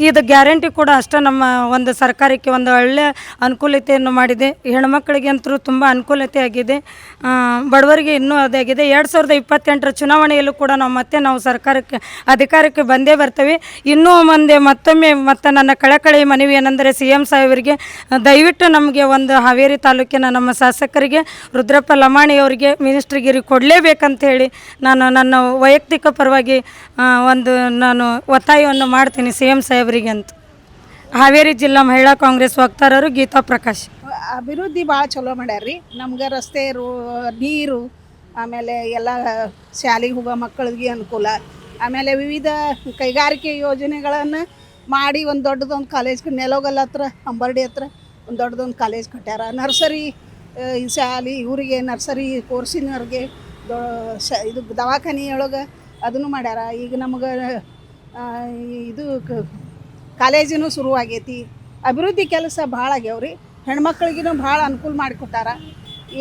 ಇದು ಗ್ಯಾರಂಟಿ ಕೂಡ ಅಷ್ಟೇ ನಮ್ಮ ಒಂದು ಸರ್ಕಾರಕ್ಕೆ ಒಂದು ಒಳ್ಳೆಯ ಅನುಕೂಲತೆಯನ್ನು ಮಾಡಿದೆ. ಹೆಣ್ಮಕ್ಳಿಗೆ ಅಂತೂ ತುಂಬ ಅನುಕೂಲತೆ ಆಗಿದೆ, ಬಡವರಿಗೆ ಇನ್ನೂ ಅದೇ ಆಗಿದೆ. 2028 ಚುನಾವಣೆಯಲ್ಲೂ ಕೂಡ ನಾವು ಸರ್ಕಾರಕ್ಕೆ ಅಧಿಕಾರಕ್ಕೆ ಬಂದೇ ಬರ್ತೇವೆ. ಇನ್ನೂ ಮತ್ತೊಮ್ಮೆ ನನ್ನ ಕಳಕಳಿ ಮನವಿ ಏನೆಂದರೆ, CM ಸಾಹೇಬರಿಗೆ ದಯವಿಟ್ಟು ನಮಗೆ ಒಂದು ಹಾವೇರಿ ತಾಲೂಕಿನ ನಮ್ಮ ಶಾಸಕರಿಗೆ ರುದ್ರಪ್ಪ ಲಮಾಣಿಯವರಿಗೆ ಮಿನಿಸ್ಟ್ರಿಗಿರಿ ಕೊಡಲೇಬೇಕಂತೇಳಿ ನನ್ನ ವೈಯಕ್ತಿಕ ಪರವಾಗಿ ನಾನು ಒತ್ತಾಯವನ್ನು ಮಾಡ್ತೀನಿ CM ಸಾಹೇಬರಿಗೆ ಅಂತ. ಹಾವೇರಿ ಜಿಲ್ಲಾ ಮಹಿಳಾ ಕಾಂಗ್ರೆಸ್ ವಕ್ತಾರರು ಗೀತಾ ಪ್ರಕಾಶ್. ಅಭಿವೃದ್ಧಿ ಭಾಳ ಚಲೋ ಮಾಡ್ಯಾರ್ರಿ. ನಮ್ಗೆ ರಸ್ತೆ, ನೀರು, ಆಮೇಲೆ ಎಲ್ಲ ಶಾಲೆಗೆ ಹೋಗೋ ಮಕ್ಕಳಿಗೆ ಅನುಕೂಲ, ಆಮೇಲೆ ವಿವಿಧ ಕೈಗಾರಿಕೆ ಯೋಜನೆಗಳನ್ನು ಮಾಡಿ ಒಂದು ದೊಡ್ಡದೊಂದು ಕಾಲೇಜ್, ನೆಲೋಗಲ್ ಹತ್ರ ಅಂಬರ್ಡಿ ಹತ್ರ ಒಂದು ದೊಡ್ಡದೊಂದು ಕಾಲೇಜ್ ಕಟ್ಟ್ಯಾರ. ನರ್ಸರಿ ಶಾಲೆ ಇವರಿಗೆ, ನರ್ಸರಿ ಕೋರ್ಸಿನವ್ರಿಗೆ ಇದು ದವಾಖಾನೆಯೊಳಗೆ ಅದನ್ನು ಮಾಡ್ಯಾರ. ಈಗ ನಮಗೆ ಇದು ಕಾಲೇಜಿನೂ ಶುರುವಾಗೈತಿ. ಅಭಿವೃದ್ಧಿ ಕೆಲಸ ಭಾಳ ಆಗ್ಯಾವ್ರಿ. ಹೆಣ್ಮಕ್ಳಿಗೂ ಭಾಳ ಅನುಕೂಲ ಮಾಡಿಕೊಟ್ಟಾರ.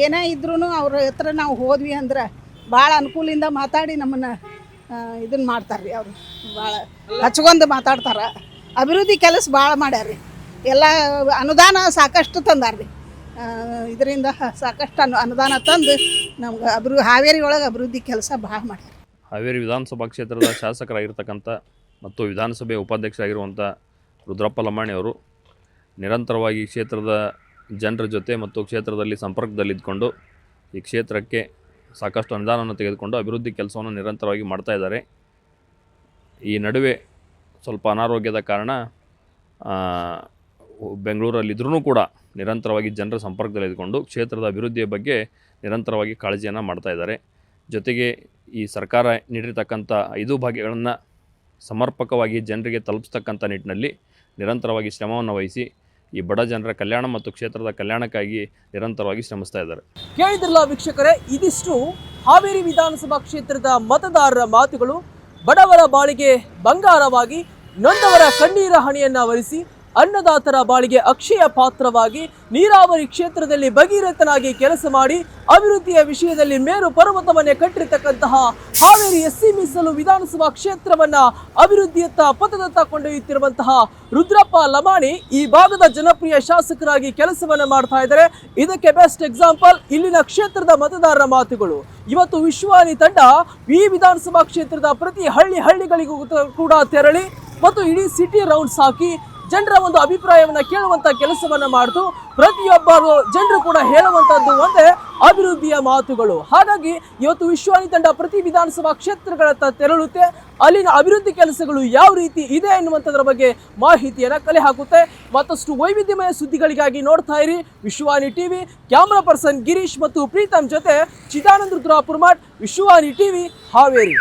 ಏನೇ ಇದ್ರೂ ಅವ್ರ ಹತ್ರ ನಾವು ಹೋದ್ವಿ ಅಂದ್ರೆ ಭಾಳ ಅನುಕೂಲಿಂದ ಮಾತಾಡಿ ನಮ್ಮನ್ನು ಇದನ್ನು ಮಾಡ್ತಾರೆ ರೀ. ಅವರು ಭಾಳ ಹಚ್ಕೊಂಡು ಮಾತಾಡ್ತಾರೆ. ಅಭಿವೃದ್ಧಿ ಕೆಲಸ ಭಾಳ ಮಾಡ್ಯಾರ ರೀ. ಎಲ್ಲ ಅನುದಾನ ಸಾಕಷ್ಟು ತಂದಾರ್ರಿ. ಇದರಿಂದ ಸಾಕಷ್ಟು ಅನುದಾನ ತಂದು ನಮ್ಗೆ ಹಾವೇರಿ ಒಳಗೆ ಅಭಿವೃದ್ಧಿ ಕೆಲಸ ಭಾಳ ಮಾಡ್ಯಾರ. ಹಾವೇರಿ ವಿಧಾನಸಭಾ ಕ್ಷೇತ್ರದ ಶಾಸಕರಾಗಿರ್ತಕ್ಕಂಥ ಮತ್ತು ವಿಧಾನಸಭೆ ಉಪಾಧ್ಯಕ್ಷರಾಗಿರುವಂಥ ರುದ್ರಪ್ಪ ಲಮಾಣಿ ಅವರು ನಿರಂತರವಾಗಿ ಕ್ಷೇತ್ರದ ಜನರ ಜೊತೆ ಮತ್ತು ಕ್ಷೇತ್ರದಲ್ಲಿ ಸಂಪರ್ಕದಲ್ಲಿದ್ದುಕೊಂಡು ಈ ಕ್ಷೇತ್ರಕ್ಕೆ ಸಾಕಷ್ಟು ಅನುದಾನವನ್ನು ತೆಗೆದುಕೊಂಡು ಅಭಿವೃದ್ಧಿ ಕೆಲಸವನ್ನು ನಿರಂತರವಾಗಿ ಮಾಡ್ತಾ ಇದ್ದಾರೆ. ಈ ನಡುವೆ ಸ್ವಲ್ಪ ಅನಾರೋಗ್ಯದ ಕಾರಣ ಬೆಂಗಳೂರಲ್ಲಿದ್ದರೂ ಕೂಡ ನಿರಂತರವಾಗಿ ಜನರ ಸಂಪರ್ಕದಲ್ಲಿದ್ದುಕೊಂಡು ಕ್ಷೇತ್ರದ ಅಭಿವೃದ್ಧಿಯ ಬಗ್ಗೆ ನಿರಂತರವಾಗಿ ಕಾಳಜಿಯನ್ನು ಮಾಡ್ತಾ ಇದ್ದಾರೆ. ಜೊತೆಗೆ ಈ ಸರ್ಕಾರ ನೀಡಿರ್ತಕ್ಕಂಥ 5 ಭಾಗ್ಯಗಳನ್ನು ಸಮರ್ಪಕವಾಗಿ ಜನರಿಗೆ ತಲುಪಿಸ್ತಕ್ಕಂಥ ನಿಟ್ಟಿನಲ್ಲಿ ನಿರಂತರವಾಗಿ ಶ್ರಮವನ್ನು ವಹಿಸಿ ಈ ಬಡ ಜನರ ಕಲ್ಯಾಣ ಮತ್ತು ಕ್ಷೇತ್ರದ ಕಲ್ಯಾಣಕ್ಕಾಗಿ ನಿರಂತರವಾಗಿ ಶ್ರಮಿಸ್ತಾ ಇದ್ದಾರೆ. ಕೇಳಿದ್ರಲ್ಲ ವೀಕ್ಷಕರೇ, ಇದಿಷ್ಟು ಹಾವೇರಿ ವಿಧಾನಸಭಾ ಕ್ಷೇತ್ರದ ಮತದಾರರ ಮಾತುಗಳು. ಬಡವರ ಬಾಳಿಗೆ ಬಂಗಾರವಾಗಿ, ನೊಂದವರ ಕಣ್ಣೀರ ಹಣಿಯನ್ನ ವರಿಸಿ, ಅನ್ನದಾತರ ಬಾಳಿಗೆ ಅಕ್ಷಯ ಪಾತ್ರವಾಗಿ, ನೀರಾವರಿ ಕ್ಷೇತ್ರದಲ್ಲಿ ಭಗೀರಥನಾಗಿ ಕೆಲಸ ಮಾಡಿ ಅಭಿವೃದ್ಧಿಯ ವಿಷಯದಲ್ಲಿ ಮೇರು ಪರ್ವತವನ್ನೇ ಕಟ್ಟಿರತಕ್ಕಂತಹ ಹಾವೇರಿ SC ಮೀಸಲು ವಿಧಾನಸಭಾ ಕ್ಷೇತ್ರವನ್ನ ಅಭಿವೃದ್ಧಿಯತ್ತ ಪಥದತ್ತ ಕೊಂಡೊಯ್ಯುತ್ತಿರುವಂತಹ ರುದ್ರಪ್ಪ ಲಮಾಣಿ ಈ ಭಾಗದ ಜನಪ್ರಿಯ ಶಾಸಕರಾಗಿ ಕೆಲಸವನ್ನ ಮಾಡ್ತಾ ಇದ್ದಾರೆ. ಇದಕ್ಕೆ ಬೆಸ್ಟ್ ಎಕ್ಸಾಂಪಲ್ ಇಲ್ಲಿನ ಕ್ಷೇತ್ರದ ಮತದಾರರ ಮಾತುಗಳು. ಇವತ್ತು ವಿಶ್ವಾನಿ ತಂಡ ಈ ವಿಧಾನಸಭಾ ಕ್ಷೇತ್ರದ ಪ್ರತಿ ಹಳ್ಳಿಗಳಿಗೂ ಕೂಡ ತೆರಳಿ ಮತ್ತು ಇಡೀ ಸಿಟಿ ರೌಂಡ್ಸ್ ಹಾಕಿ ಜನರ ಒಂದು ಅಭಿಪ್ರಾಯವನ್ನ ಕೇಳುವಂತ ಕೆಲಸವನ್ನ ಮಾಡ್ತು. ಪ್ರತಿಯೊಬ್ಬರು ಜನರು ಕೂಡ ಹೇಳುವಂತದ್ದು ಒಂದೇ, ಅಭಿವೃದ್ಧಿಯ ಮಾತುಗಳು. ಹಾಗಾಗಿ ಇವತ್ತು ವಿಶ್ವಾನಿ ತಂಡ ಪ್ರತಿ ವಿಧಾನಸಭಾ ಕ್ಷೇತ್ರಗಳತ್ತ ತೆರಳುತ್ತೆ, ಅಲ್ಲಿನ ಅಭಿವೃದ್ಧಿ ಕೆಲಸಗಳು ಯಾವ ರೀತಿ ಇದೆ ಎನ್ನುವಂಥದ್ರ ಬಗ್ಗೆ ಮಾಹಿತಿಯನ್ನು ಕಲೆ ಹಾಕುತ್ತೆ. ಮತ್ತಷ್ಟು ವೈವಿಧ್ಯಮಯ ಸುದ್ದಿಗಳಿಗಾಗಿ ನೋಡ್ತಾ ಇರಿ ವಿಶ್ವಾನಿ ಟಿವಿ. ಕ್ಯಾಮ್ರಾ ಪರ್ಸನ್ ಗಿರೀಶ್ ಮತ್ತು ಪ್ರೀತಮ್ ಜೊತೆ ಚಿದಾನಂದ ರುದ್ರಾಪುರ ಮಠ್, ವಿಶ್ವಾನಿ ಟಿವಿ, ಹಾವೇರಿ.